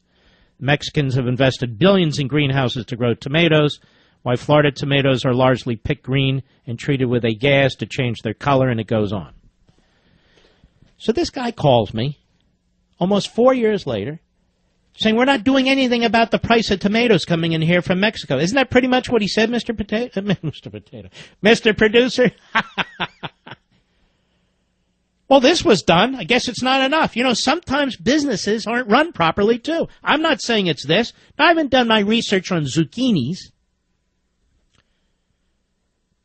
Mexicans have invested billions in greenhouses to grow tomatoes, while Florida tomatoes are largely picked green and treated with a gas to change their color, and it goes on. So this guy calls me almost 4 years later saying we're not doing anything about the price of tomatoes coming in here from Mexico. Isn't that pretty much what he said, Mr. Potato? Mr. Producer? Well, this was done. I guess it's not enough. You know, sometimes businesses aren't run properly, too. I'm not saying it's this. I haven't done my research on zucchinis.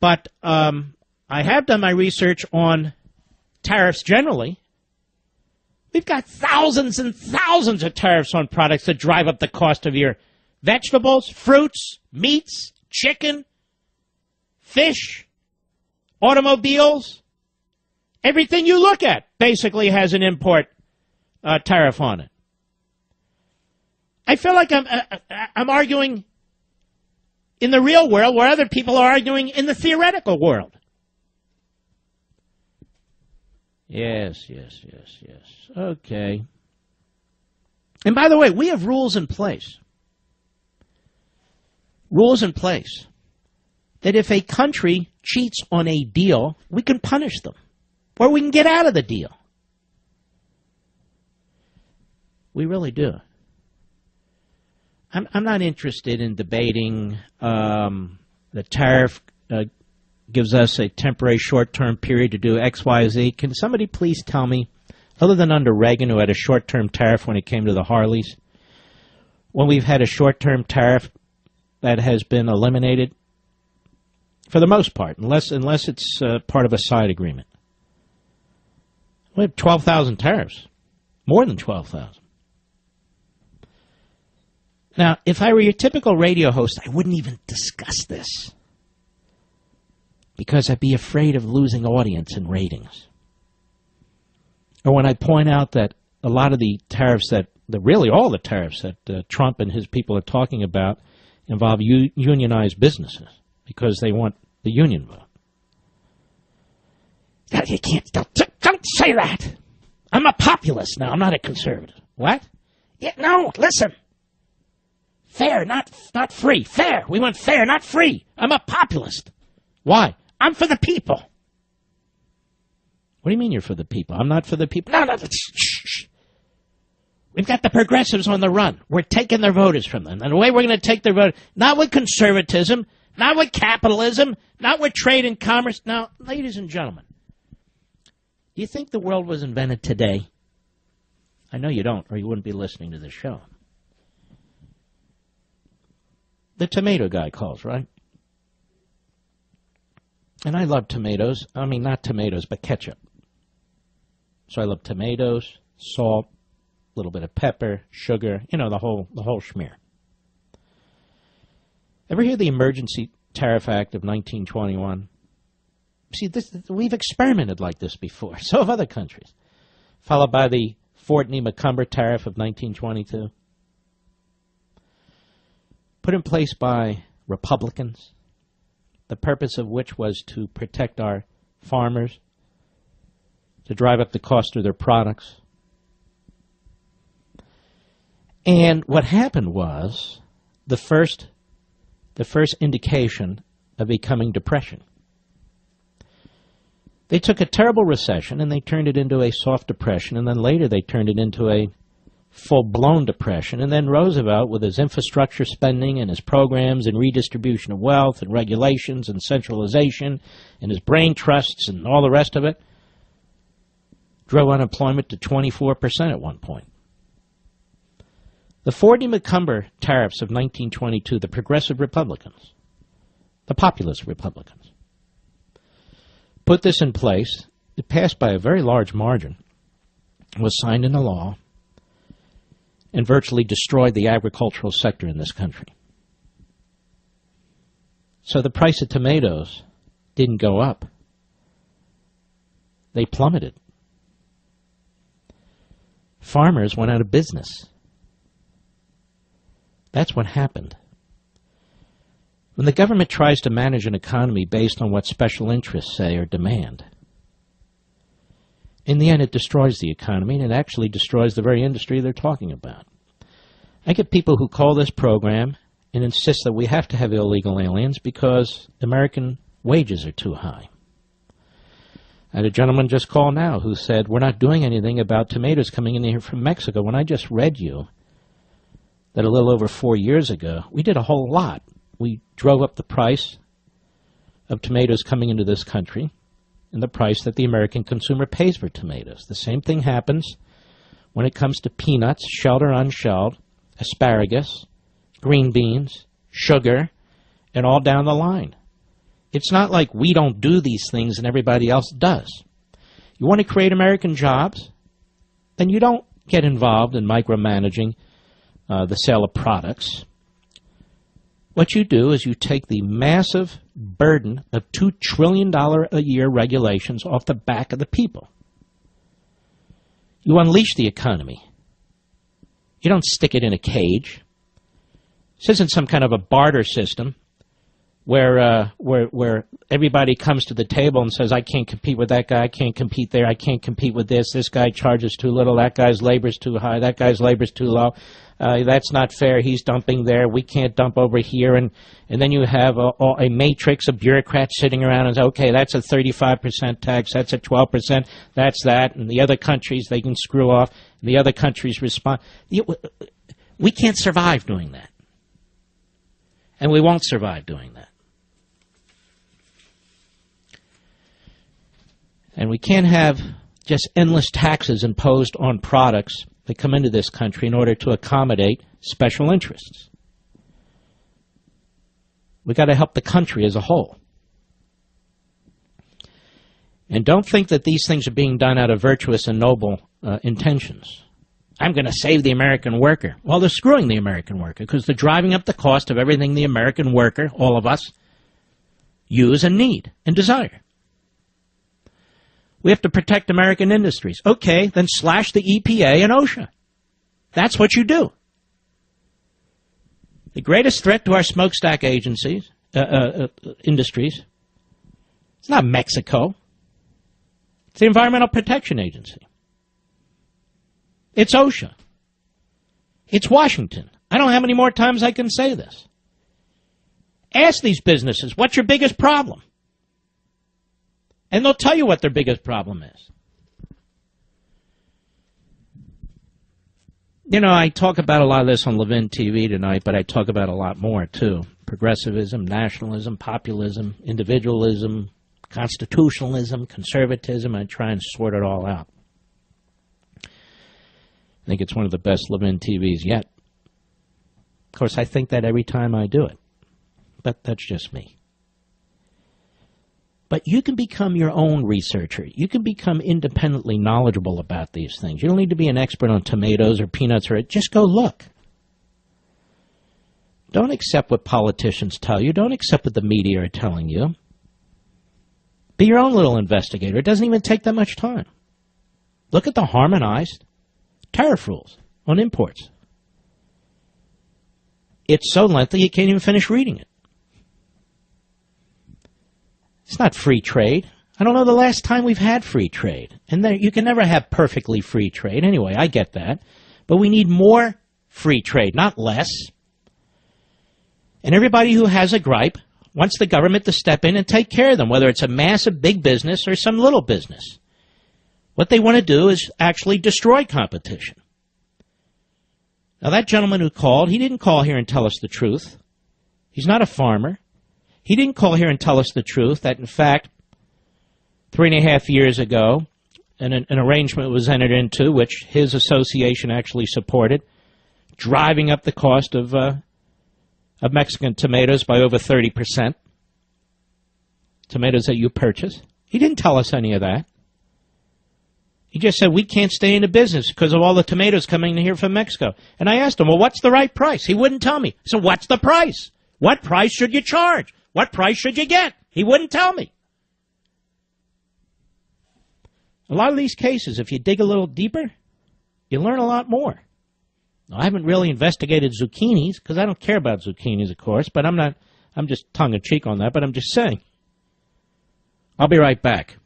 But I have done my research on tariffs generally. We've got thousands and thousands of tariffs on products that drive up the cost of your vegetables, fruits, meats, chicken, fish, automobiles. Everything you look at basically has an import tariff on it. I feel like I'm arguing in the real world where other people are arguing in the theoretical world. Yes. Okay. And by the way, we have rules in place. Rules in place that if a country cheats on a deal, we can punish them. Or we can get out of the deal. We really do. I'm not interested in debating the tariff gives us a temporary short-term period to do X, Y, Z. Can somebody please tell me, other than under Reagan, who had a short-term tariff when it came to the Harleys, when we've had a short-term tariff that has been eliminated, for the most part, unless it's part of a side agreement? We have 12,000 tariffs, more than 12,000. Now, if I were your typical radio host, I wouldn't even discuss this because I'd be afraid of losing audience and ratings. Or when I point out that a lot of the tariffs really all the tariffs that Trump and his people are talking about involve unionized businesses because they want the union vote. You can't, don't say that. I'm a populist now. I'm not a conservative. What? Yeah, no, listen. Fair, not free. Fair. We want fair, not free. I'm a populist. Why? I'm for the people. What do you mean you're for the people? I'm not for the people. No, shh. We've got the progressives on the run. We're taking their voters from them. And the way we're going to take their vote, not with conservatism, not with capitalism, not with trade and commerce. Now, ladies and gentlemen, do you think the world was invented today? I know you don't, or you wouldn't be listening to this show. The tomato guy calls, right? And I love tomatoes. I mean, not tomatoes, but ketchup. So I love tomatoes, salt, a little bit of pepper, sugar, the whole schmear. Ever hear the Emergency Tariff Act of 1921? See, we've experimented like this before. So have other countries. Followed by the Fort-Lee-Macomber Tariff of 1922. Put in place by Republicans, the purpose of which was to protect our farmers, to drive up the cost of their products. And what happened was the first indication of a coming depression. They took a terrible recession and they turned it into a soft depression, and then later they turned it into a full-blown depression. And then Roosevelt, with his infrastructure spending and his programs and redistribution of wealth and regulations and centralization and his brain trusts and all the rest of it, drove unemployment to 24% at one point. The Fort-Lee-Macomber tariffs of 1922, the progressive Republicans, the populist Republicans, put this in place. It passed by a very large margin, was signed into law, and virtually destroyed the agricultural sector in this country. So the price of tomatoes didn't go up. They plummeted. Farmers went out of business. That's what happened. When the government tries to manage an economy based on what special interests say or demand, in the end it destroys the economy, and it actually destroys the very industry they're talking about. I get people who call this program and insist that we have to have illegal aliens because American wages are too high. I had a gentleman just call now who said, we're not doing anything about tomatoes coming in here from Mexico. When I just read you that a little over 4 years ago, we did a whole lot. We drove up the price of tomatoes coming into this country and the price that the American consumer pays for tomatoes. The same thing happens when it comes to peanuts, shelled or unshelled, asparagus, green beans, sugar, and all down the line. It's not like we don't do these things and everybody else does. You want to create American jobs? Then you don't get involved in micromanaging the sale of products. What you do is you take the massive burden of $2 trillion a year regulations off the back of the people. You unleash the economy. You don't stick it in a cage. This isn't some kind of a barter system where everybody comes to the table and says, I can't compete with that guy, I can't compete there, I can't compete with this guy charges too little, that guy's labor's too high, that guy's labor's too low, that's not fair, he's dumping there, we can't dump over here, and then you have a matrix of bureaucrats sitting around and say, okay, that's a 35% tax, that's a 12%, that's that, and the other countries, they can screw off, and the other countries respond. We can't survive doing that. And we won't survive doing that. And we can't have just endless taxes imposed on products that come into this country in order to accommodate special interests. We've got to help the country as a whole. And don't think that these things are being done out of virtuous and noble intentions. I'm going to save the American worker. Well, they're screwing the American worker because they're driving up the cost of everything the American worker, all of us, use and need and desire. We have to protect American industries. Okay, then slash the EPA and OSHA. That's what you do. The greatest threat to our smokestack agencies, industries, it's not Mexico. It's the Environmental Protection Agency. It's OSHA. It's Washington. I don't know how many more times I can say this. Ask these businesses, what's your biggest problem? And they'll tell you what their biggest problem is. You know, I talk about a lot of this on Levin TV tonight, but I talk about a lot more, too. Progressivism, nationalism, populism, individualism, constitutionalism, conservatism. I try and sort it all out. I think it's one of the best Levin TVs yet. Of course, I think that every time I do it. But that's just me. But you can become your own researcher. You can become independently knowledgeable about these things. You don't need to be an expert on tomatoes or peanuts or just go look. Don't accept what politicians tell you. Don't accept what the media are telling you. Be your own little investigator. It doesn't even take that much time. Look at the harmonized tariff rules on imports. It's so lengthy you can't even finish reading it. It's not free trade. I don't know the last time we've had free trade. And you can never have perfectly free trade. Anyway, I get that. But we need more free trade, not less. And everybody who has a gripe wants the government to step in and take care of them, whether it's a massive big business or some little business. What they want to do is actually destroy competition. Now, that gentleman who called, he didn't call here and tell us the truth. He's not a farmer. He didn't call here and tell us the truth that, in fact, 3.5 years ago, an arrangement was entered into, which his association actually supported, driving up the cost of Mexican tomatoes by over 30%. Tomatoes that you purchase. He didn't tell us any of that. He just said, we can't stay in the business because of all the tomatoes coming in here from Mexico. And I asked him, well, what's the right price? He wouldn't tell me. So what's the price? What price should you charge? What price should you get? He wouldn't tell me. A lot of these cases, if you dig a little deeper, you learn a lot more. Now, I haven't really investigated zucchinis because I don't care about zucchinis, of course, but I'm just tongue-in-cheek on that, but I'm just saying. I'll be right back.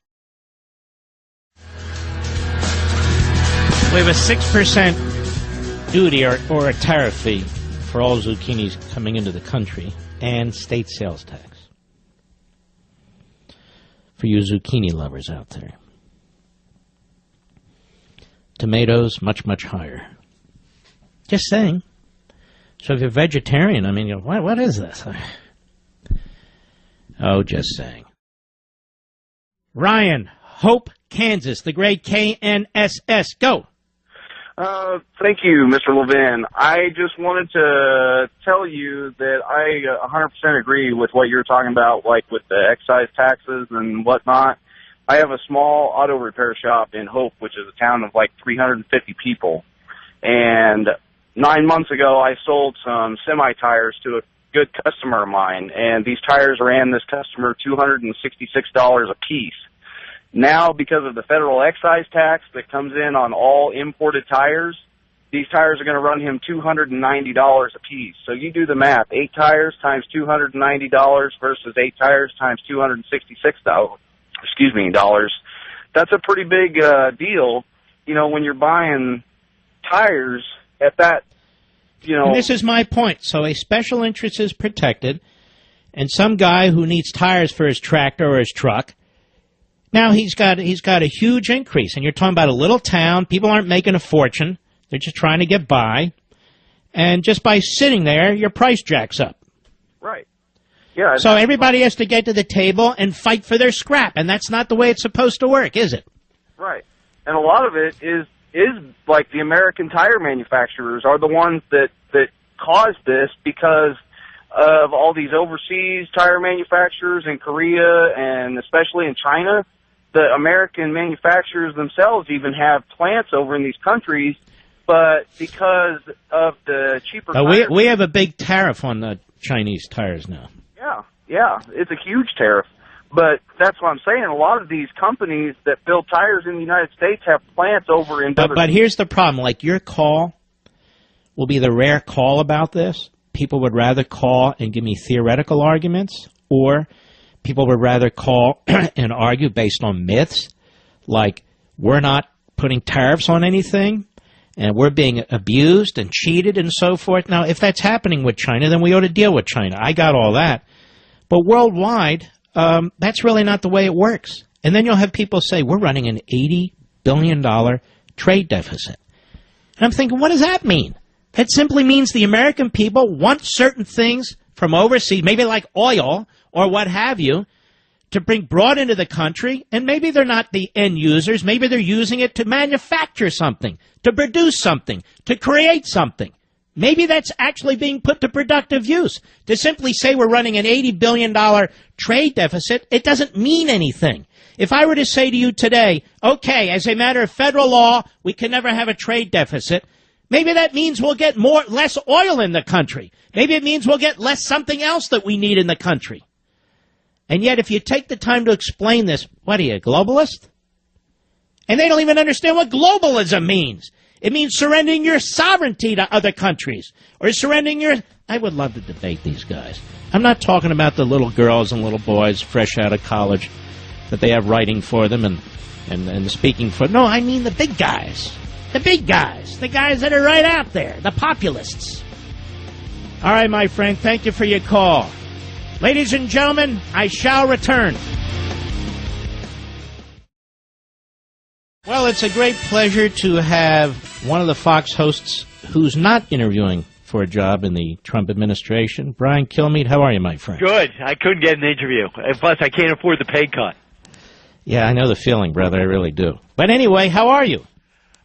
We have a 6% duty or a tariff fee for all zucchinis coming into the country and state sales tax for you zucchini lovers out there. Tomatoes, much, much higher. Just saying. So if you're vegetarian, I mean, you know, what is this? Oh, just saying. Ryan, Hope, Kansas, the great KNSS. Go. Thank you, Mr. Levin. I just wanted to tell you that I 100% agree with what you're talking about, like with the excise taxes and whatnot. I have a small auto repair shop in Hope, which is a town of like 350 people. And 9 months ago, I sold some semi-tires to good customer of mine, and these tires ran this customer $266 a piece. Now, because of the federal excise tax that comes in on all imported tires, these tires are going to run him $290 a piece. So you do the math: 8 tires times $290 versus 8 tires times $266. Dollars. That's a pretty big deal, you know, when you're buying tires at that, you know. And this is my point. So a special interest is protected, and some guy who needs tires for his tractor or his truck, now he's got a huge increase. And you're talking about a little town. People aren't making a fortune. They're just trying to get by. And just by sitting there, your price jacks up. Right. Yeah. So everybody has to get to the table and fight for their scrap, and that's not the way it's supposed to work, is it? Right. And a lot of it is like the American tire manufacturers are the ones that caused this, because of all these overseas tire manufacturers in Korea and especially in China. The American manufacturers themselves even have plants over in these countries, but because of the cheaper tires, we have a big tariff on the Chinese tires now. Yeah, it's a huge tariff. But that's what I'm saying. A lot of these companies that build tires in the United States have plants over in other. But here's the problem. Like, your call will be the rare call about this. People would rather call and give me theoretical arguments, or people would rather call and argue based on myths, like we're not putting tariffs on anything, and we're being abused and cheated and so forth. Now, if that's happening with China, then we ought to deal with China. I got all that. But worldwide, that's really not the way it works. And then you'll have people say, we're running an $80 billion trade deficit. And I'm thinking, what does that mean? That simply means the American people want certain things from overseas, maybe like oil or what have you, to bring brought into the country, and maybe they're not the end users. Maybe they're using it to manufacture something, to produce something, to create something. Maybe that's actually being put to productive use. To simply say we're running an $80 billion trade deficit, it doesn't mean anything. If I were to say to you today, okay, as a matter of federal law, we can never have a trade deficit, maybe that means we'll get less oil in the country. Maybe it means we'll get less something else that we need in the country. And yet, if you take the time to explain this, what are you, a globalist? And they don't even understand what globalism means. It means surrendering your sovereignty to other countries, or surrendering your... I would love to debate these guys. I'm not talking about the little girls and little boys fresh out of college that they have writing for them and speaking for... No, I mean the big guys. The big guys. The guys that are right out there. The populists. All right, my friend, thank you for your call. Ladies and gentlemen, I shall return. Well, it's a great pleasure to have one of the Fox hosts who's not interviewing for a job in the Trump administration. Brian Kilmeade, how are you, my friend? Good. I couldn't get an interview. And plus, I can't afford the pay cut. Yeah, I know the feeling, brother. I really do. But anyway, how are you?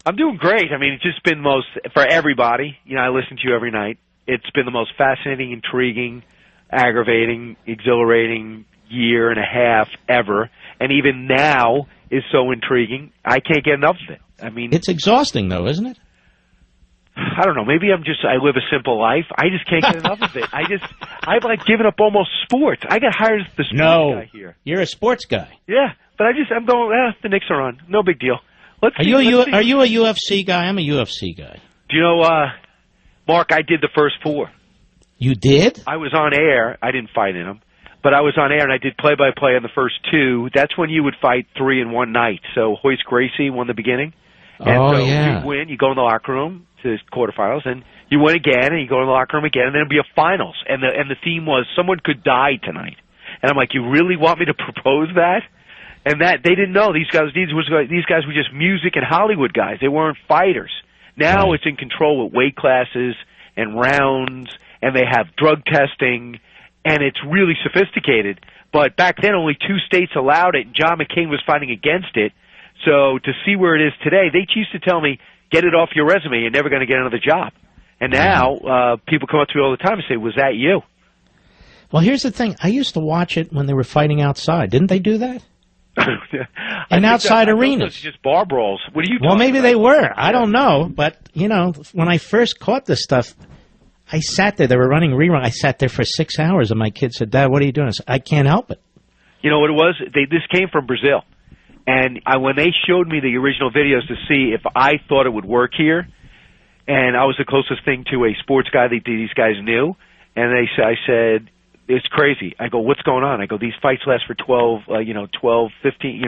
I'm doing great. I mean, it's just been for everybody, you know, I listen to you every night. It's been the most fascinating, intriguing, aggravating, exhilarating year and a half ever. And even now is so intriguing. I can't get enough of it. I mean, it's exhausting, though, isn't it? I don't know. Maybe I live a simple life. I just can't get enough of it. I've like given up almost sports. I got hired as the sports guy here. You're a sports guy. Yeah, but I'm going, the Knicks are on. No big deal. Are you a UFC guy? I'm a UFC guy. Do you know, Mark, I did the first 4. You did? I was on air. I didn't fight in them. But I was on air, and I did play-by-play on the first 2. That's when you would fight 3 in one night. So Hoist Gracie won the beginning. And yeah. You win, you go in the locker room to quarterfinals, and you win again, and you go in the locker room again, and then it'll be a finals. And the theme was someone could die tonight. And I'm like, you really want me to propose that? And that they didn't know these guys were just music and Hollywood guys. They weren't fighters. Now it's in control with weight classes and rounds, and they have drug testing, and it's really sophisticated. But back then, only 2 states allowed it, and John McCain was fighting against it. So to see where it is today, they used to tell me, get it off your resume, you're never going to get another job. And now people come up to me all the time and say, was that you? Well, here's the thing. I used to watch it when they were fighting outside. Didn't they do that? And outside arenas. Those are just bar brawls. What are you talking Well, maybe about? they were. I don't know. But, you know, when I first caught this stuff, I sat there. They were running rerun. I sat there for 6 hours, and my kid said, "Dad, what are you doing?" I said, "I can't help it." You know what it was? This came from Brazil. And when they showed me the original videos to see if I thought it would work here, and I was the closest thing to a sports guy that these guys knew, and I said, it's crazy. I go, what's going on? I go, these fights last for 12, 15,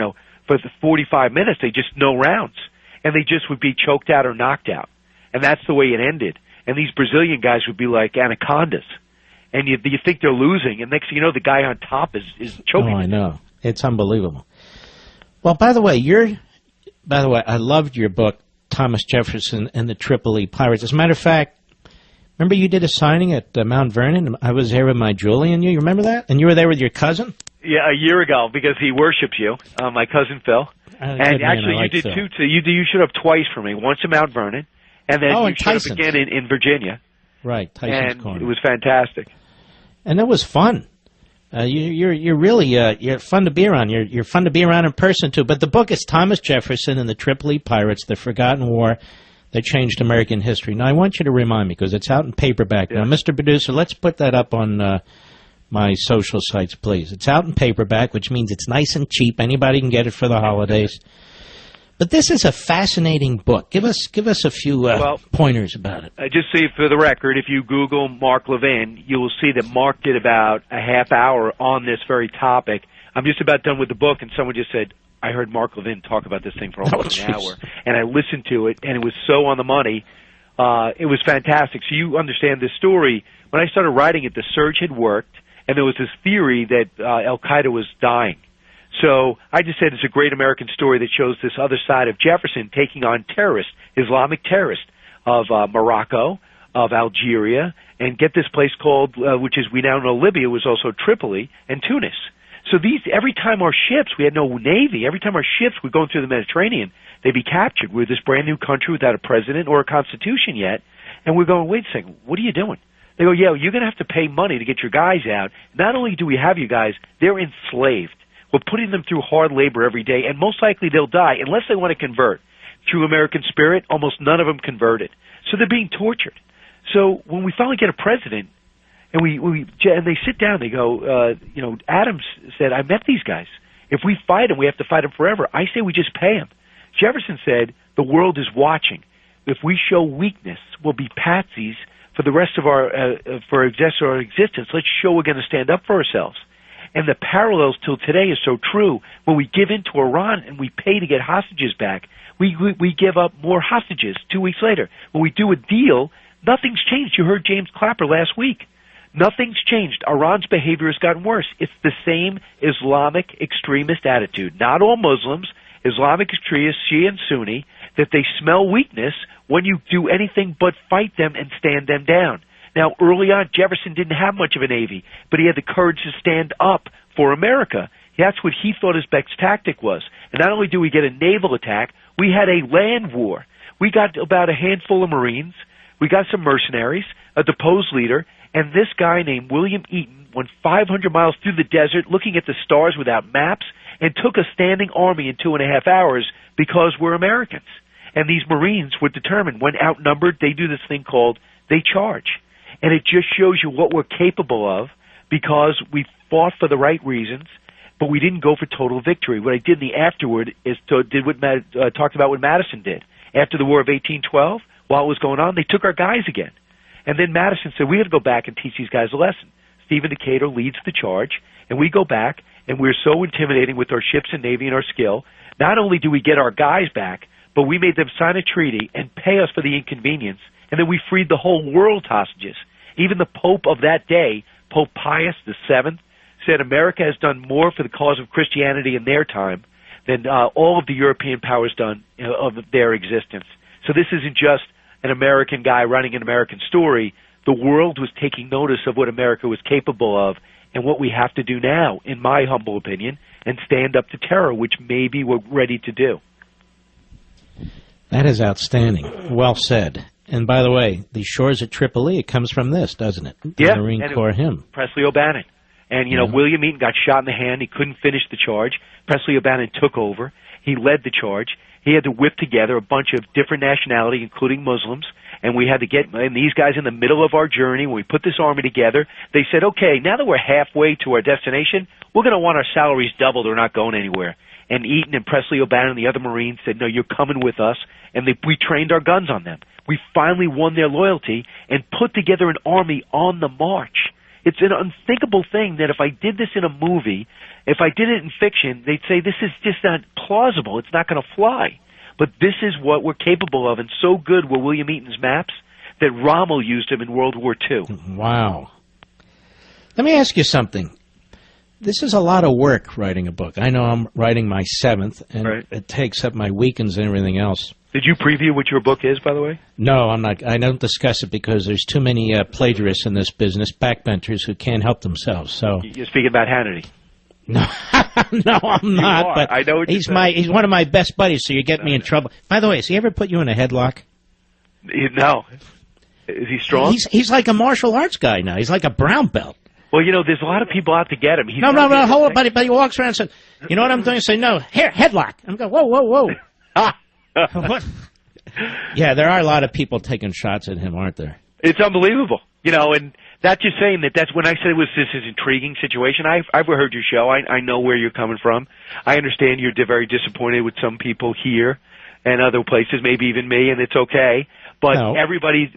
for 45 minutes. They just no rounds. And they just would be choked out or knocked out. And that's the way it ended. And these Brazilian guys would be like anacondas. And you think they're losing, and next thing you know, the guy on top is choking. Oh, I know. It's unbelievable. Well, by the way, I loved your book, Thomas Jefferson and the Tripoli Pirates. As a matter of fact, remember you did a signing at Mount Vernon? I was there with my Julie and you. You remember that? And you were there with your cousin? Yeah, a year ago, because he worships you, my cousin Phil. And actually, you did Phil. Too. You showed up twice for me. Once in Mount Vernon, and then you showed up again in Virginia. Right, Tyson's and Corner. It was fantastic. And it was fun. You're really you're fun to be around. You're fun to be around in person too. But the book is Thomas Jefferson and the Tripoli Pirates: The Forgotten War That Changed American History. Now I want you to remind me because it's out in paperback now, Mr. Producer. Let's put that up on my social sites, please. It's out in paperback, which means it's nice and cheap. Anybody can get it for the holidays. But this is a fascinating book. Give us a few pointers about it. Just so for the record, if you Google Mark Levin, you will see that Mark did about a half hour on this very topic. I'm just about done with the book, and someone just said, I heard Mark Levin talk about this thing for almost an hour. And I listened to it, and it was so on the money. It was fantastic. So you understand this story. When I started writing it, the surge had worked, and there was this theory that Al-Qaeda was dying. So I just said it's a great American story that shows this other side of Jefferson taking on terrorists, Islamic terrorists of Morocco, of Algeria, and get this place called, which is we now know Libya, was also Tripoli, and Tunis. So every time our ships, we had no navy, every time our ships were going through the Mediterranean, they'd be captured. We're this brand new country without a president or a constitution yet, and we're going, wait a second, what are you doing? They go, yeah, you're going to have to pay money to get your guys out. Not only do we have you guys, they're enslaved. We're putting them through hard labor every day, and most likely they'll die unless they want to convert. True American spirit, almost none of them converted. So they're being tortured. So when we finally get a president, and and they sit down, they go, Adams said, I met these guys. If we fight them, we have to fight them forever. I say we just pay them. Jefferson said, the world is watching. If we show weakness, we'll be patsies for the rest of our existence. Let's show we're going to stand up for ourselves. And the parallels till today is so true. When we give in to Iran and we pay to get hostages back, we give up more hostages 2 weeks later. When we do a deal, nothing's changed. You heard James Clapper last week. Nothing's changed. Iran's behavior has gotten worse. It's the same Islamic extremist attitude. Not all Muslims, Islamic extremists, Shia and Sunni, that they smell weakness when you do anything but fight them and stand them down. Now, early on, Jefferson didn't have much of a navy, but he had the courage to stand up for America. That's what he thought his best tactic was. And not only do we get a naval attack, we had a land war. We got about a handful of Marines. We got some mercenaries, a deposed leader, and this guy named William Eaton went 500 miles through the desert looking at the stars without maps and took a standing army in 2.5 hours because we're Americans. And these Marines were determined. When outnumbered, they do this thing called they charge. And it just shows you what we're capable of because we fought for the right reasons, but we didn't go for total victory. What I did in the afterward is talked about what Madison did. After the War of 1812, while it was going on, they took our guys again. And then Madison said, we had to go back and teach these guys a lesson. Stephen Decatur leads the charge, and we go back, and we're so intimidating with our ships and navy and our skill. Not only do we get our guys back, but we made them sign a treaty and pay us for the inconvenience, and then we freed the whole world hostages. Even the Pope of that day, Pope Pius VII, said America has done more for the cause of Christianity in their time than all of the European powers done of their existence. So this isn't just an American guy running an American story. The world was taking notice of what America was capable of and what we have to do now, in my humble opinion, and stand up to terror, which maybe we're ready to do. That is outstanding. Well said. And by the way, the shores at Tripoli, it comes from this, doesn't it? The Marine Corps hymn. Presley O'Bannon. And, William Eaton got shot in the hand. He couldn't finish the charge. Presley O'Bannon took over. He led the charge. He had to whip together a bunch of different nationality, including Muslims, and we had to get these guys in the middle of our journey. When we put this army together, they said, okay, now that we're halfway to our destination, we're going to want our salaries doubled or not going anywhere. And Eaton and Presley O'Bannon and the other Marines said, no, you're coming with us. And we trained our guns on them. We finally won their loyalty and put together an army on the march. It's an unthinkable thing that if I did this in a movie, if I did it in fiction, they'd say this is just not plausible. It's not going to fly. But this is what we're capable of, and so good were William Eaton's maps that Rommel used them in World War II. Wow. Let me ask you something. This is a lot of work, writing a book. I know I'm writing my 7th, and it takes up my weekends and everything else. Did you preview what your book is, by the way? No, I'm not. I don't discuss it because there's too many plagiarists in this business, backbenchers who can't help themselves. So you're speaking about Hannity. No, no, I'm not. You are. But I know what he's saying. he's one of my best buddies. So you get me in trouble. By the way, has he ever put you in a headlock? No. Is he strong? He's like a martial arts guy now. He's like a brown belt. Well, you know, there's a lot of people out to get him. No, hold on, buddy. But he walks around and says, "You know what I'm doing?" I say, "No, here, headlock." I'm going, "Whoa, whoa, whoa." What? Yeah, there are a lot of people taking shots at him, aren't there? It's unbelievable, you know, and that's just saying that's when I said this is an intriguing situation. I've heard your show. I know where you're coming from. I understand you're very disappointed with some people here and other places, maybe even me, and it's okay. But everybody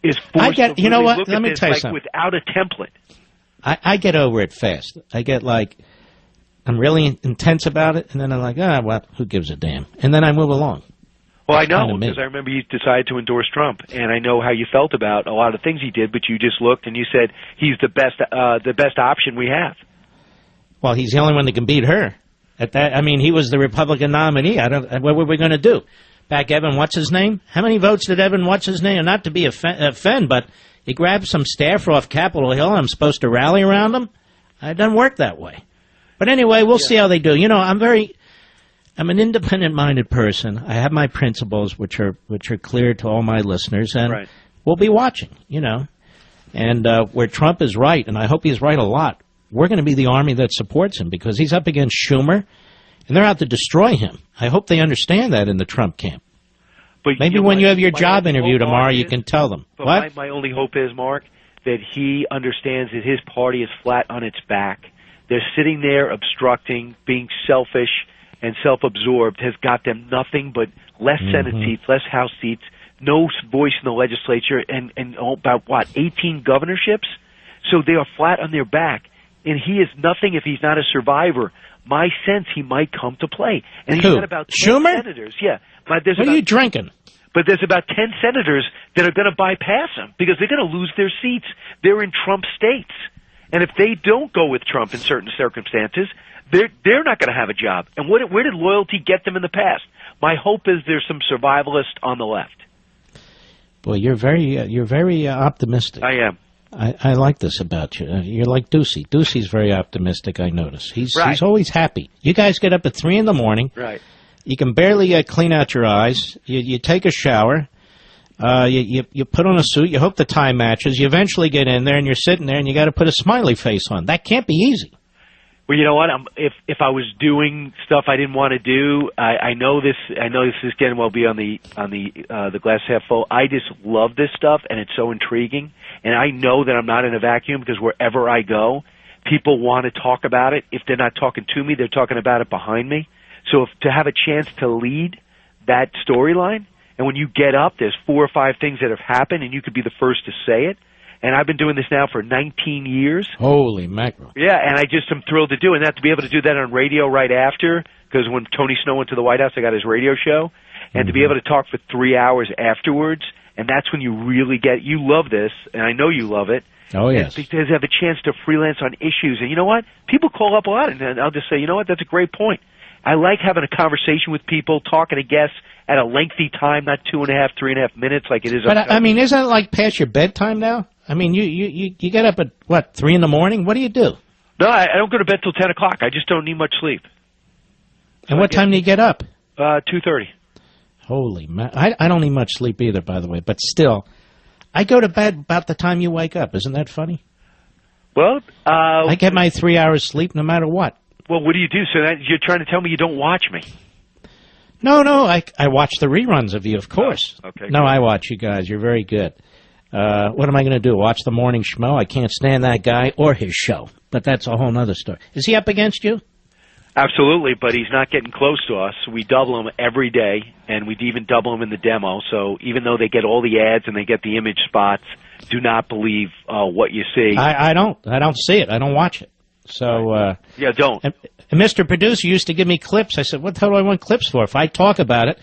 is forced to you know what? look Let at me this tell you like something. without a template. I get over it fast. I get like, I'm really intense about it, and then I'm like, well, who gives a damn? And then I move along. Well, I know, because I remember you decided to endorse Trump, and I know how you felt about a lot of things he did, but you just looked and you said he's the best option we have. Well, he's the only one that can beat her. At that, I mean, he was the Republican nominee. What were we going to do? Back Evan, what's his name? How many votes did Evan, what's his name? Not to be offend, but he grabbed some staffer off Capitol Hill, and I'm supposed to rally around him? It doesn't work that way. But anyway, we'll see how they do. You know, I'm an independent-minded person. I have my principles, which are clear to all my listeners, and we'll be watching, you know. And where Trump is right, and I hope he's right a lot, we're going to be the army that supports him because he's up against Schumer, and they're out to destroy him. I hope they understand that in the Trump camp. But maybe when you have your job interview tomorrow, you can tell them. But what? My only hope is, Mark, that he understands that his party is flat on its back. They're sitting there obstructing, being selfish and self-absorbed has got them nothing but less Senate seats, less House seats, no voice in the legislature, and about, 18 governorships? So they are flat on their back, and he is nothing if he's not a survivor. My sense, he might come to play. And he's got about 10 Schumer? senators. Yeah. What are you drinking? But there's about 10 senators that are going to bypass him because they're going to lose their seats. They're in Trump states. And if they don't go with Trump in certain circumstances, they're not going to have a job. And where did loyalty get them in the past? My hope is there's some survivalist on the left. Boy, you're very optimistic. I am. I like this about you. You're like Ducey. Ducey's very optimistic, I notice. He's always happy. You guys get up at 3 in the morning. Right. You can barely clean out your eyes. You take a shower. You put on a suit. You hope the tie matches. You eventually get in there, and you're sitting there, and you got to put a smiley face on. That can't be easy. Well, you know what? If I was doing stuff I didn't want to do, I know this is getting well be on the glass half full. I just love this stuff, and it's so intriguing. And I know that I'm not in a vacuum because wherever I go, people want to talk about it. If they're not talking to me, they're talking about it behind me. So to have a chance to lead that storyline, and when you get up, there's 4 or 5 things that have happened, and you could be the first to say it. And I've been doing this now for 19 years. Holy mackerel. Yeah, and I just am thrilled to do it. And to be able to do that on radio right after, because when Tony Snow went to the White House, I got his radio show. And to be able to talk for 3 hours afterwards, and that's when you really you love this, and I know you love it. Oh, yes. Because you have a chance to freelance on issues. And you know what? People call up a lot, and I'll just say, you know what? That's a great point. I like having a conversation with people, talking to guests at a lengthy time, not 2.5, 3.5 minutes like it is. But, I mean, isn't it like past your bedtime now? I mean, you get up at, 3 in the morning? What do you do? No, I don't go to bed till 10 o'clock. I just don't need much sleep. And what time do you get up? 2:30. Holy man. I don't need much sleep either, by the way. But still, I go to bed about the time you wake up. Isn't that funny? Well, I get my 3 hours sleep no matter what. Well, what do you do? So that you're trying to tell me you don't watch me? No, I watch the reruns of you, of course. Oh, okay. No, good. I watch you guys. You're very good. What am I going to do? Watch the morning schmo? I can't stand that guy or his show. But that's a whole other story. Is he up against you? Absolutely, but he's not getting close to us. We double him every day, and we'd even double him in the demo. So even though they get all the ads and they get the image spots, do not believe what you see. I don't see it. I don't watch it. So yeah, don't. And Mr. Producer used to give me clips. I said, what the hell do I want clips for? If I talk about it,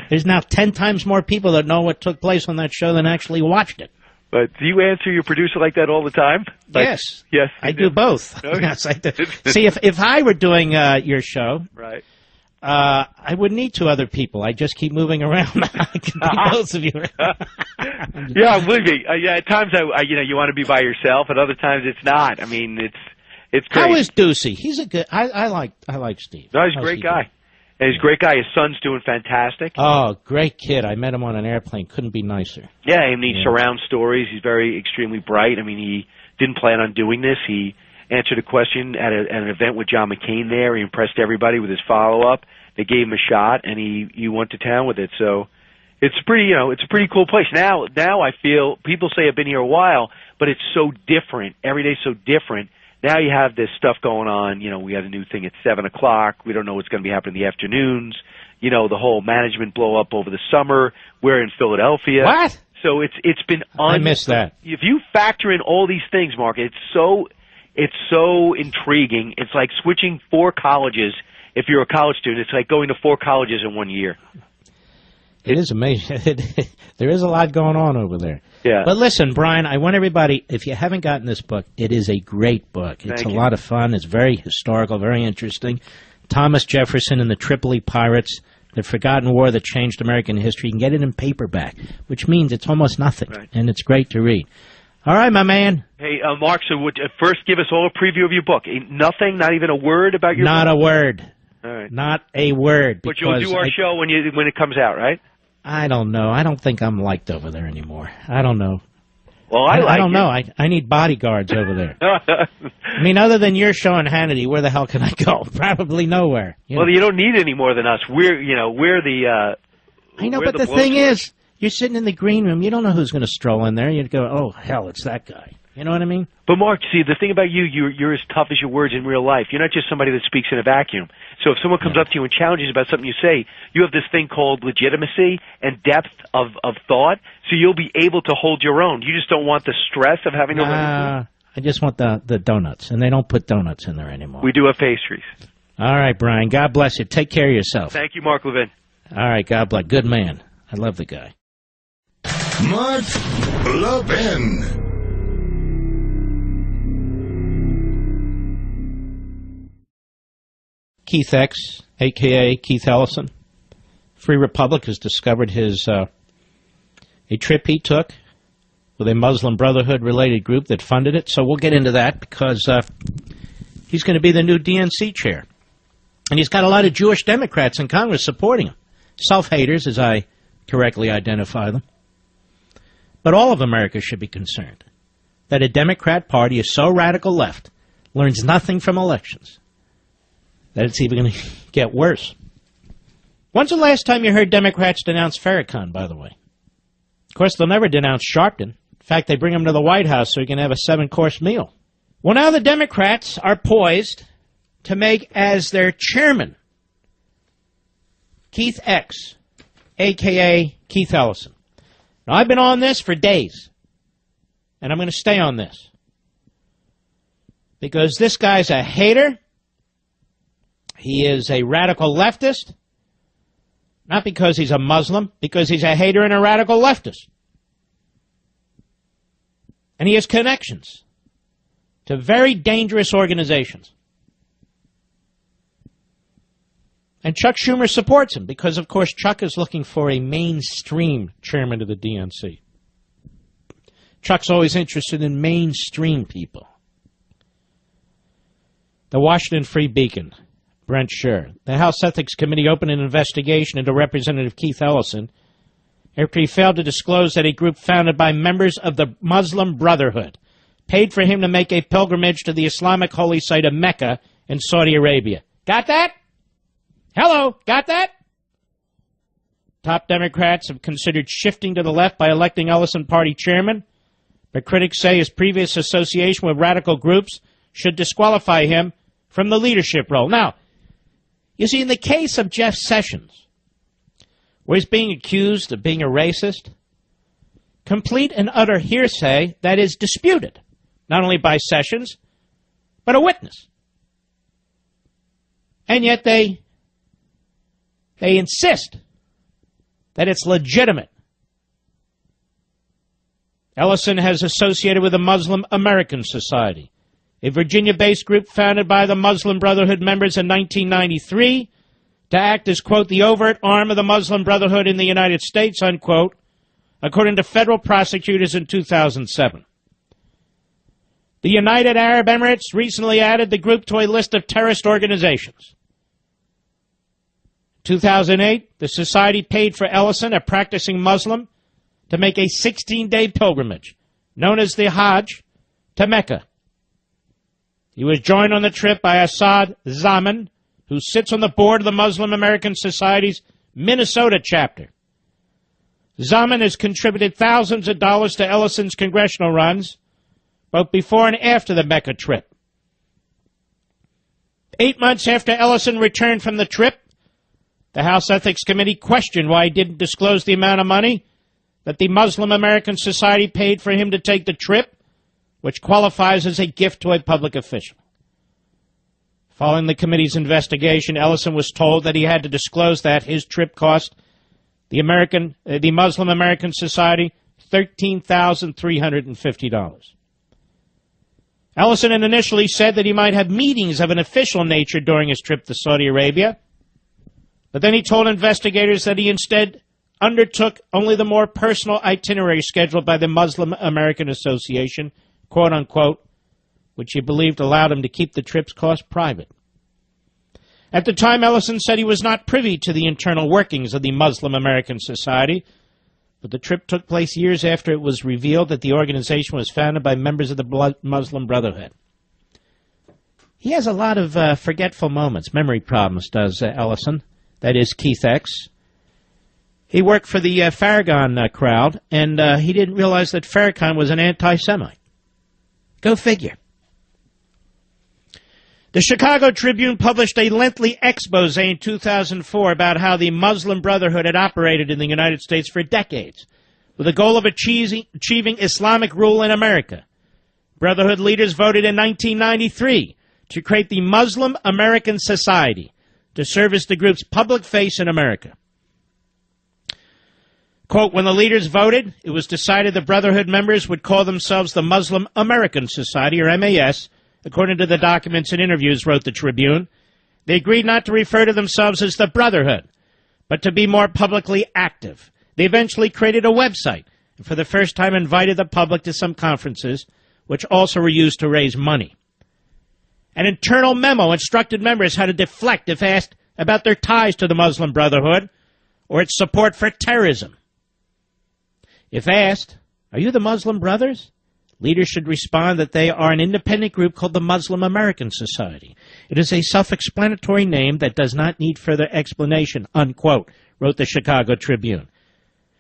there's now 10 times more people that know what took place on that show than actually watched it. But do you answer your producer like that all the time? Yes. Yes. I do both. Okay. Yes, I do. See, if I were doing your show, right, I wouldn't need two other people. I just keep moving around. I can be both of you. Yeah, believe me. Yeah, at times you want to be by yourself, and other times it's not. I mean, it's crazy. How is Ducey? He's a good. I like Steve. No, he's a great guy. And he's a great guy. His son's doing fantastic. Oh, great kid. I met him on an airplane. Couldn't be nicer. Yeah, and he surrounds stories. He's very extremely bright. I mean, he didn't plan on doing this. He answered a question at an event with John McCain there. He impressed everybody with his follow-up. They gave him a shot, and he went to town with it. So it's pretty, it's a pretty cool place. Now I feel, people say I've been here a while, but it's so different. Every day's so different. Now you have this stuff going on. We got a new thing at 7 o'clock. We don't know what's going to be happening in the afternoons. The whole management blow up over the summer. We're in Philadelphia. What? So it's been. I missed that. If you factor in all these things, Mark, it's so intriguing. It's like switching 4 colleges. If you're a college student, it's like going to 4 colleges in 1 year. It is amazing. There is a lot going on over there. Yeah. But listen, Brian, I want everybody, if you haven't gotten this book, it is a great book. It's a lot of fun. It's very historical, very interesting. Thomas Jefferson and the Tripoli Pirates, the Forgotten War that changed American history. You can get it in paperback, which means it's almost nothing, and it's great to read. All right, my man. Hey, Mark, so first give us all a preview of your book. Nothing, not even a word about your book? Not a word. All right. Not a word. But you'll do our show when it comes out, right? I don't know. I don't think I'm liked over there anymore. I don't know. Well, I don't know. I need bodyguards over there. I mean, other than your show and Hannity, where the hell can I go? Probably nowhere. Well, you don't need any more than us. We're the. I know, but the thing is, you're sitting in the green room. You don't know who's going to stroll in there. You'd go, oh, hell, it's that guy. You know what I mean? But, Mark, see, the thing about you're as tough as your words in real life. You're not just somebody that speaks in a vacuum. So if someone comes up to you and challenges you about something you say, you have this thing called legitimacy and depth of thought, so you'll be able to hold your own. You just don't want the stress of having to listen. I just want the donuts, and they don't put donuts in there anymore. We do have pastries. All right, Brian. God bless you. Take care of yourself. Thank you, Mark Levin. All right, God bless. Good man. I love the guy. Mark Levin. Keith X, a.k.a. Keith Ellison, Free Republic, has discovered his a trip he took with a Muslim Brotherhood-related group that funded it. So we'll get into that because he's going to be the new DNC chair. And he's got a lot of Jewish Democrats in Congress supporting him. Self-haters, as I correctly identify them. But all of America should be concerned that a Democrat party is so radical left, learns nothing from elections, that it's even going to get worse. When's the last time you heard Democrats denounce Farrakhan, by the way? Of course, they'll never denounce Sharpton. In fact, they bring him to the White House so he can have a 7-course meal. Well, now the Democrats are poised to make as their chairman Keith X, a.k.a. Keith Ellison. Now, I've been on this for days, and I'm going to stay on this, because this guy's a hater. He is a radical leftist, not because he's a Muslim, because he's a hater and a radical leftist. And he has connections to very dangerous organizations. And Chuck Schumer supports him because, of course, Chuck is looking for a mainstream chairman of the DNC. Chuck's always interested in mainstream people. The Washington Free Beacon, Brent Scher. The House Ethics Committee opened an investigation into Representative Keith Ellison after he failed to disclose that a group founded by members of the Muslim Brotherhood paid for him to make a pilgrimage to the Islamic holy site of Mecca in Saudi Arabia. Got that? Hello, got that? Top Democrats have considered shifting to the left by electing Ellison party chairman, but critics say his previous association with radical groups should disqualify him from the leadership role. Now, you see, in the case of Jeff Sessions, where he's being accused of being a racist, complete and utter hearsay that is disputed, not only by Sessions, but a witness. And yet they insist that it's legitimate. Ellison has associated with the Muslim American Society, a Virginia-based group founded by the Muslim Brotherhood members in 1993 to act as, quote, the overt arm of the Muslim Brotherhood in the United States, unquote, according to federal prosecutors in 2007. The United Arab Emirates recently added the group to a list of terrorist organizations. In 2008, the society paid for Ellison, a practicing Muslim, to make a 16-day pilgrimage, known as the Hajj, to Mecca. He was joined on the trip by Assad Zaman, who sits on the board of the Muslim American Society's Minnesota chapter. Zaman has contributed thousands of dollars to Ellison's congressional runs, both before and after the Mecca trip. 8 months after Ellison returned from the trip, the House Ethics Committee questioned why he didn't disclose the amount of money that the Muslim American Society paid for him to take the trip, which qualifies as a gift to a public official. Following the committee's investigation, Ellison was told that he had to disclose that his trip cost the Muslim American Society $13,350. Ellison had initially said that he might have meetings of an official nature during his trip to Saudi Arabia, but then he told investigators that he instead undertook only the more personal itinerary scheduled by the Muslim American Association, quote unquote, which he believed allowed him to keep the trip's cost private. At the time, Ellison said he was not privy to the internal workings of the Muslim American Society, but the trip took place years after it was revealed that the organization was founded by members of the Muslim Brotherhood. He has a lot of forgetful moments, memory problems, does Ellison, that is Keith X. He worked for the Farrakhan crowd, and he didn't realize that Farrakhan was an anti-Semite. Go figure. The Chicago Tribune published a lengthy expose in 2004 about how the Muslim Brotherhood had operated in the United States for decades, with the goal of achieving Islamic rule in America. Brotherhood leaders voted in 1993 to create the Muslim American Society to serve as the group's public face in America. Quote, when the leaders voted, it was decided the Brotherhood members would call themselves the Muslim American Society, or MAS, according to the documents and interviews, wrote the Tribune. They agreed not to refer to themselves as the Brotherhood, but to be more publicly active. They eventually created a website, and for the first time invited the public to some conferences, which also were used to raise money. An internal memo instructed members how to deflect if asked about their ties to the Muslim Brotherhood or its support for terrorism. If asked, are you the Muslim Brothers? Leaders should respond that they are an independent group called the Muslim American Society. It is a self-explanatory name that does not need further explanation, unquote, wrote the Chicago Tribune.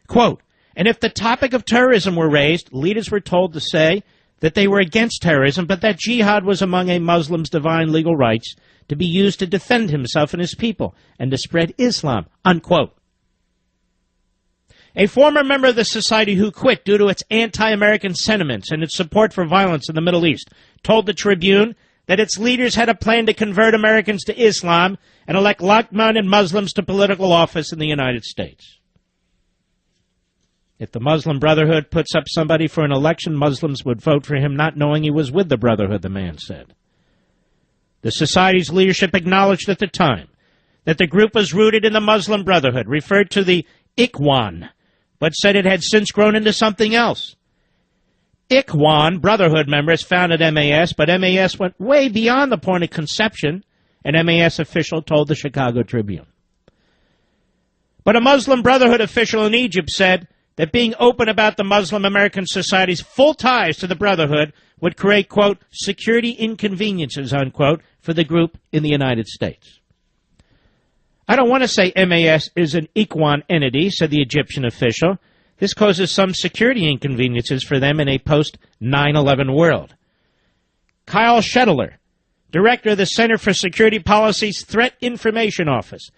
Quote, and if the topic of terrorism were raised, leaders were told to say that they were against terrorism, but that jihad was among a Muslim's divine legal rights to be used to defend himself and his people and to spread Islam, unquote. A former member of the society who quit due to its anti-American sentiments and its support for violence in the Middle East told the Tribune that its leaders had a plan to convert Americans to Islam and elect like-minded Muslims to political office in the United States. If the Muslim Brotherhood puts up somebody for an election, Muslims would vote for him not knowing he was with the Brotherhood, the man said. The society's leadership acknowledged at the time that the group was rooted in the Muslim Brotherhood, referred to the Ikhwan, but said it had since grown into something else. Ikhwan, Brotherhood members, founded MAS, but MAS went way beyond the point of conception, an MAS official told the Chicago Tribune. But a Muslim Brotherhood official in Egypt said that being open about the Muslim American Society's full ties to the Brotherhood would create, quote, security inconveniences, unquote, for the group in the United States. I don't want to say MAS is an equine entity, said the Egyptian official. This causes some security inconveniences for them in a post-9/11 world. Kyle Schettler, director of the Center for Security Policy's Threat Information Office,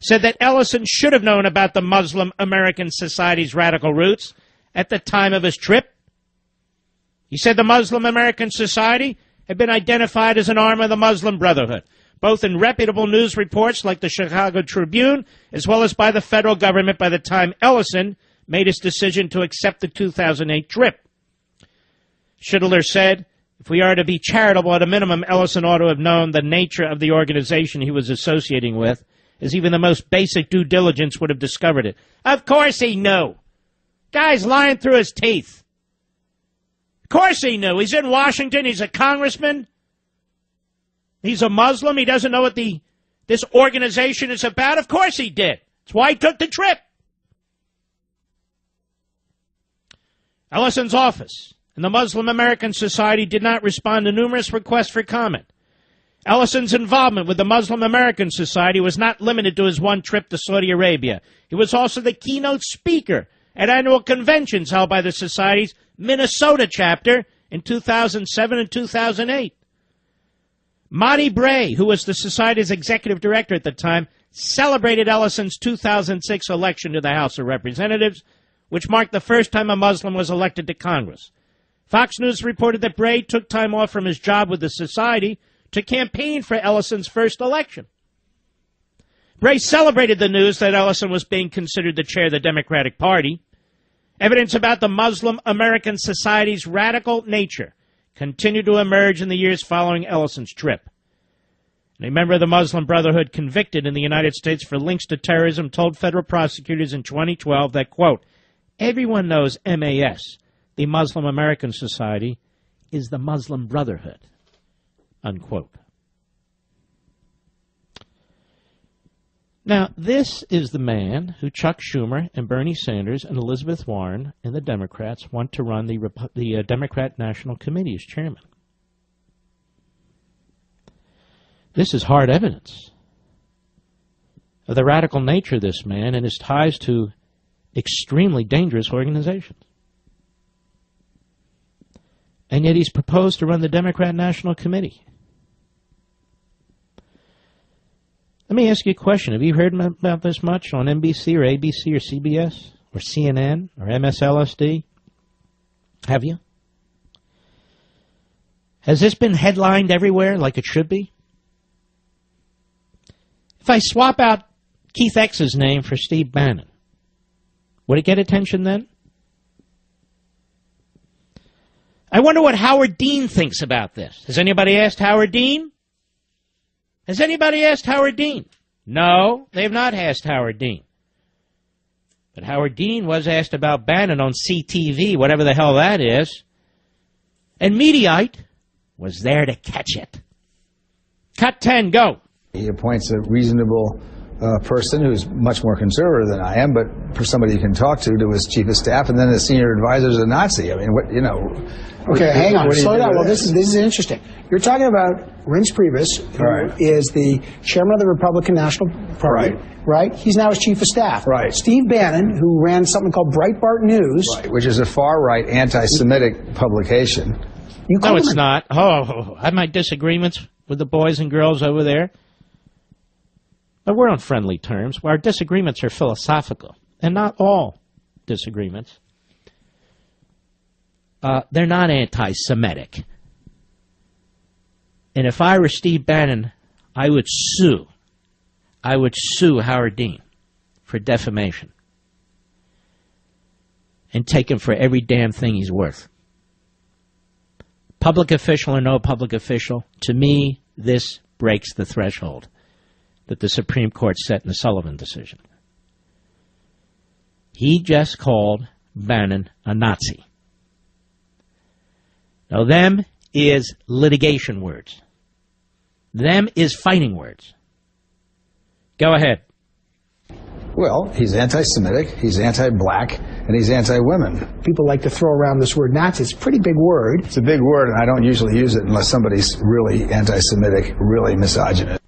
said that Ellison should have known about the Muslim American Society's radical roots at the time of his trip. He said the Muslim American Society had been identified as an arm of the Muslim Brotherhood, both in reputable news reports like the Chicago Tribune, as well as by the federal government by the time Ellison made his decision to accept the 2008 trip. Schettler said, if we are to be charitable, at a minimum, Ellison ought to have known the nature of the organization he was associating with, as even the most basic due diligence would have discovered it. Of course he knew. Guy's lying through his teeth. Of course he knew. He's in Washington. He's a congressman. He's a Muslim. He doesn't know what this organization is about. Of course he did. That's why he took the trip. Ellison's office and the Muslim American Society did not respond to numerous requests for comment. Ellison's involvement with the Muslim American Society was not limited to his one trip to Saudi Arabia. He was also the keynote speaker at annual conventions held by the Society's Minnesota chapter in 2007 and 2008. Marty Bray, who was the Society's executive director at the time, celebrated Ellison's 2006 election to the House of Representatives, which marked the first time a Muslim was elected to Congress. Fox News reported that Bray took time off from his job with the Society to campaign for Ellison's first election. Bray celebrated the news that Ellison was being considered the chair of the Democratic Party. Evidence about the Muslim American Society's radical nature continued to emerge in the years following Ellison's trip. And a member of the Muslim Brotherhood convicted in the United States for links to terrorism told federal prosecutors in 2012 that, quote, everyone knows MAS, the Muslim American Society, is the Muslim Brotherhood, unquote. Now, this is the man who Chuck Schumer and Bernie Sanders and Elizabeth Warren and the Democrats want to run the Democrat National Committee as chairman. This is hard evidence of the radical nature of this man and his ties to extremely dangerous organizations. And yet he's proposed to run the Democrat National Committee. Let me ask you a question. Have you heard about this much on NBC or ABC or CBS or CNN or MSLSD? Have you? Has this been headlined everywhere like it should be? If I swap out Keith X's name for Steve Bannon, would it get attention then? I wonder what Howard Dean thinks about this. Has anybody asked Howard Dean? Has anybody asked Howard Dean? No, they've not asked Howard Dean. But Howard Dean was asked about Bannon on CTV, whatever the hell that is. And Mediaite was there to catch it. Cut 10, go. He appoints a reasonable person who's much more conservative than I am, but for somebody you can talk to his chief of staff, and then the senior advisor is a Nazi. I mean, what, you know. Okay, hang on. Slow down. Well, this is interesting. You're talking about Reince Priebus, who is the chairman of the Republican National Party, right? He's now his chief of staff. Right. Steve Bannon, who ran something called Breitbart News. Right, which is a far-right anti-Semitic publication. No, it's not. Oh, I have my disagreements with the boys and girls over there. But we're on friendly terms. Our disagreements are philosophical, and not all disagreements. They're not anti-Semitic. And if I were Steve Bannon, I would sue. I would sue Howard Dean for defamation and take him for every damn thing he's worth. Public official or no public official, to me, this breaks the threshold that the Supreme Court set in the Sullivan decision. He just called Bannon a Nazi. Now, them is litigation words. Them is fighting words. Go ahead. Well, he's anti-Semitic, he's anti-black, and he's anti-women. People like to throw around this word Nazi. It's a pretty big word. It's a big word, and I don't usually use it unless somebody's really anti-Semitic, really misogynist.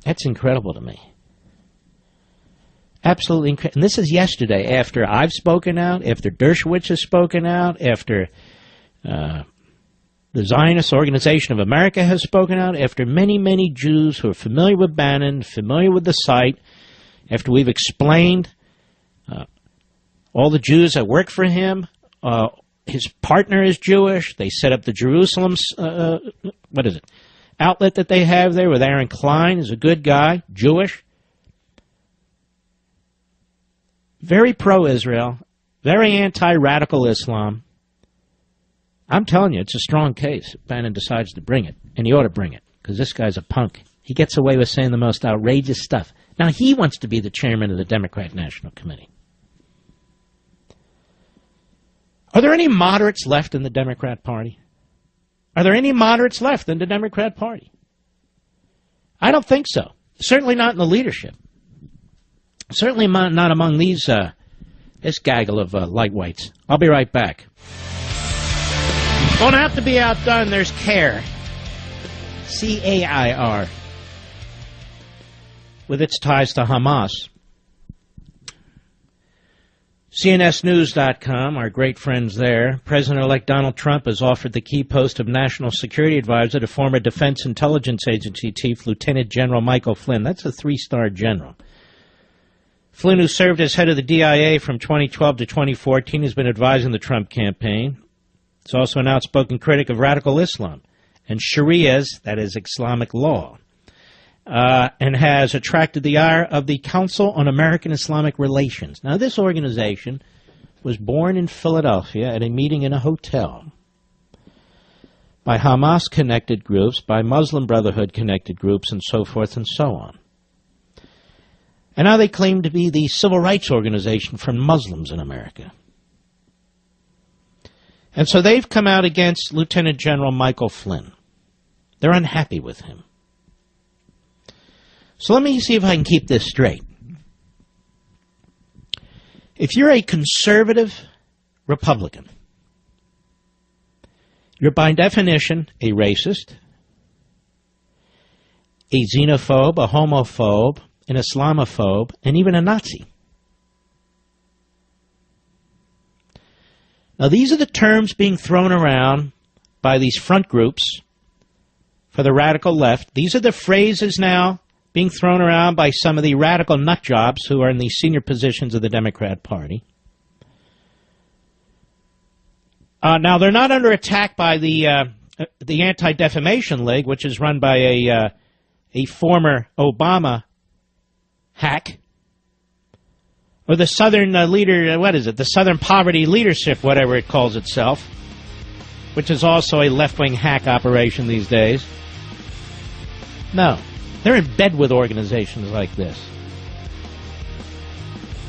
That's incredible to me. Absolutely incredible. And this is yesterday, after I've spoken out, after Dershowitz has spoken out, after the Zionist Organization of America has spoken out, after many, many Jews who are familiar with Bannon, familiar with the site, after we've explained all the Jews that work for him. His partner is Jewish. They set up the Jerusalem, outlet that they have there with Aaron Klein. Is a good guy, Jewish. Very pro-Israel, very anti-radical Islam. I'm telling you, it's a strong case if Bannon decides to bring it, and he ought to bring it, because this guy's a punk. He gets away with saying the most outrageous stuff. Now, he wants to be the chairman of the Democrat National Committee. Are there any moderates left in the Democrat Party? Are there any moderates left in the Democrat Party? I don't think so. Certainly not in the leadership. Certainly not among these this gaggle of lightweights. I'll be right back. Won't have to be outdone. There's CAIR. C-A-I-R. With its ties to Hamas. CNSnews.com, our great friends there. President-elect Donald Trump has offered the key post of National Security Advisor to former Defense Intelligence Agency Chief Lieutenant General Michael Flynn. That's a 3-star general. Flynn, who served as head of the DIA from 2012 to 2014, has been advising the Trump campaign. He's also an outspoken critic of radical Islam and Sharia's, that is Islamic law, and has attracted the ire of the Council on American Islamic Relations. Now, this organization was born in Philadelphia at a meeting in a hotel by Hamas-connected groups, by Muslim Brotherhood-connected groups, and so forth and so on. And now they claim to be the civil rights organization for Muslims in America. And so they've come out against Lieutenant General Michael Flynn. They're unhappy with him. So let me see if I can keep this straight. If you're a conservative Republican, you're by definition a racist, a xenophobe, a homophobe, an Islamophobe, and even a Nazi. Now, these are the terms being thrown around by these front groups for the radical left. These are the phrases now being thrown around by some of the radical nutjobs who are in the senior positions of the Democrat Party. Now, they're not under attack by the Anti-Defamation League, which is run by a former Obama hack, or the Southern leader, the Southern Poverty Leadership, whatever it calls itself, which is also a left-wing hack operation these days. No, they're in bed with organizations like this.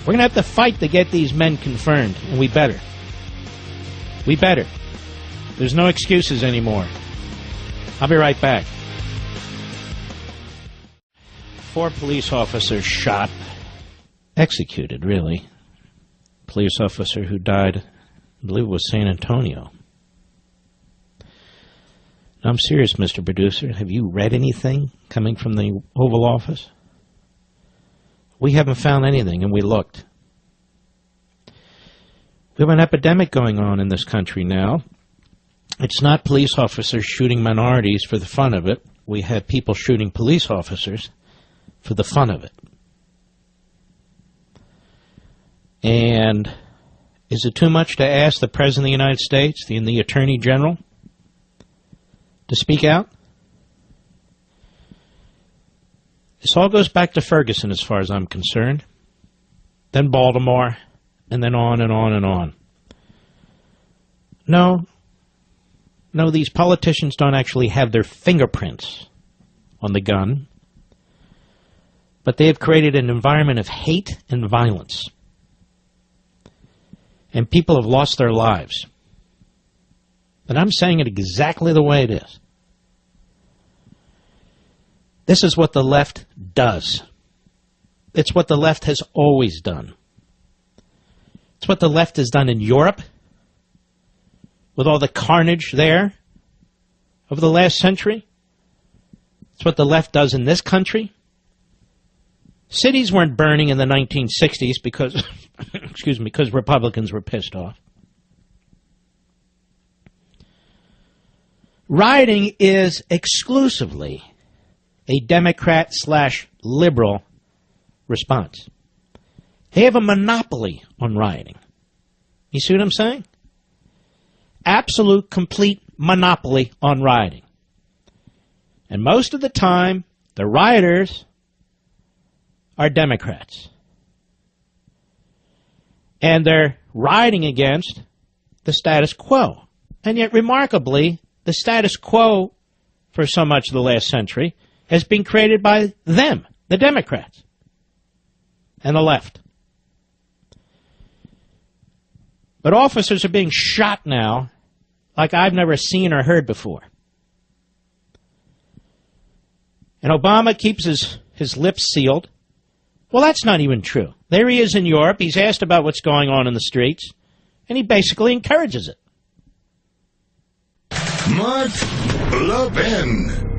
We're going to have to fight to get these men confirmed, and we better. We better. There's no excuses anymore. I'll be right back. 4 police officers shot, executed, really. Police officer who died, I believe it was San Antonio. Now, I'm serious, Mr. Producer. Have you read anything coming from the Oval Office? We haven't found anything, and we looked. We have an epidemic going on in this country now. It's not police officers shooting minorities for the fun of it. We have people shooting police officers for the fun of it. And is it too much to ask the President of the United States and the Attorney General to speak out? This all goes back to Ferguson as far as I'm concerned. Then Baltimore, and then on and on and on. No, these politicians don't actually have their fingerprints on the gun. But they have created an environment of hate and violence. And people have lost their lives. And I'm saying it exactly the way it is. This is what the left does. It's what the left has always done. It's what the left has done in Europe, with all the carnage there over the last century. It's what the left does in this country Cities weren't burning in the 1960s because, because Republicans were pissed off. Rioting is exclusively a Democrat/liberal response. They have a monopoly on rioting. You see what I'm saying? Absolute, complete monopoly on rioting. And most of the time, the rioters are Democrats. And they're rioting against the status quo. And yet, remarkably, the status quo for so much of the last century has been created by them, the Democrats, and the left. But officers are being shot now like I've never seen or heard before. And Obama keeps his lips sealed. Well, that's not even true. There he is in Europe. He's asked about what's going on in the streets, and he basically encourages it. Mark Levin.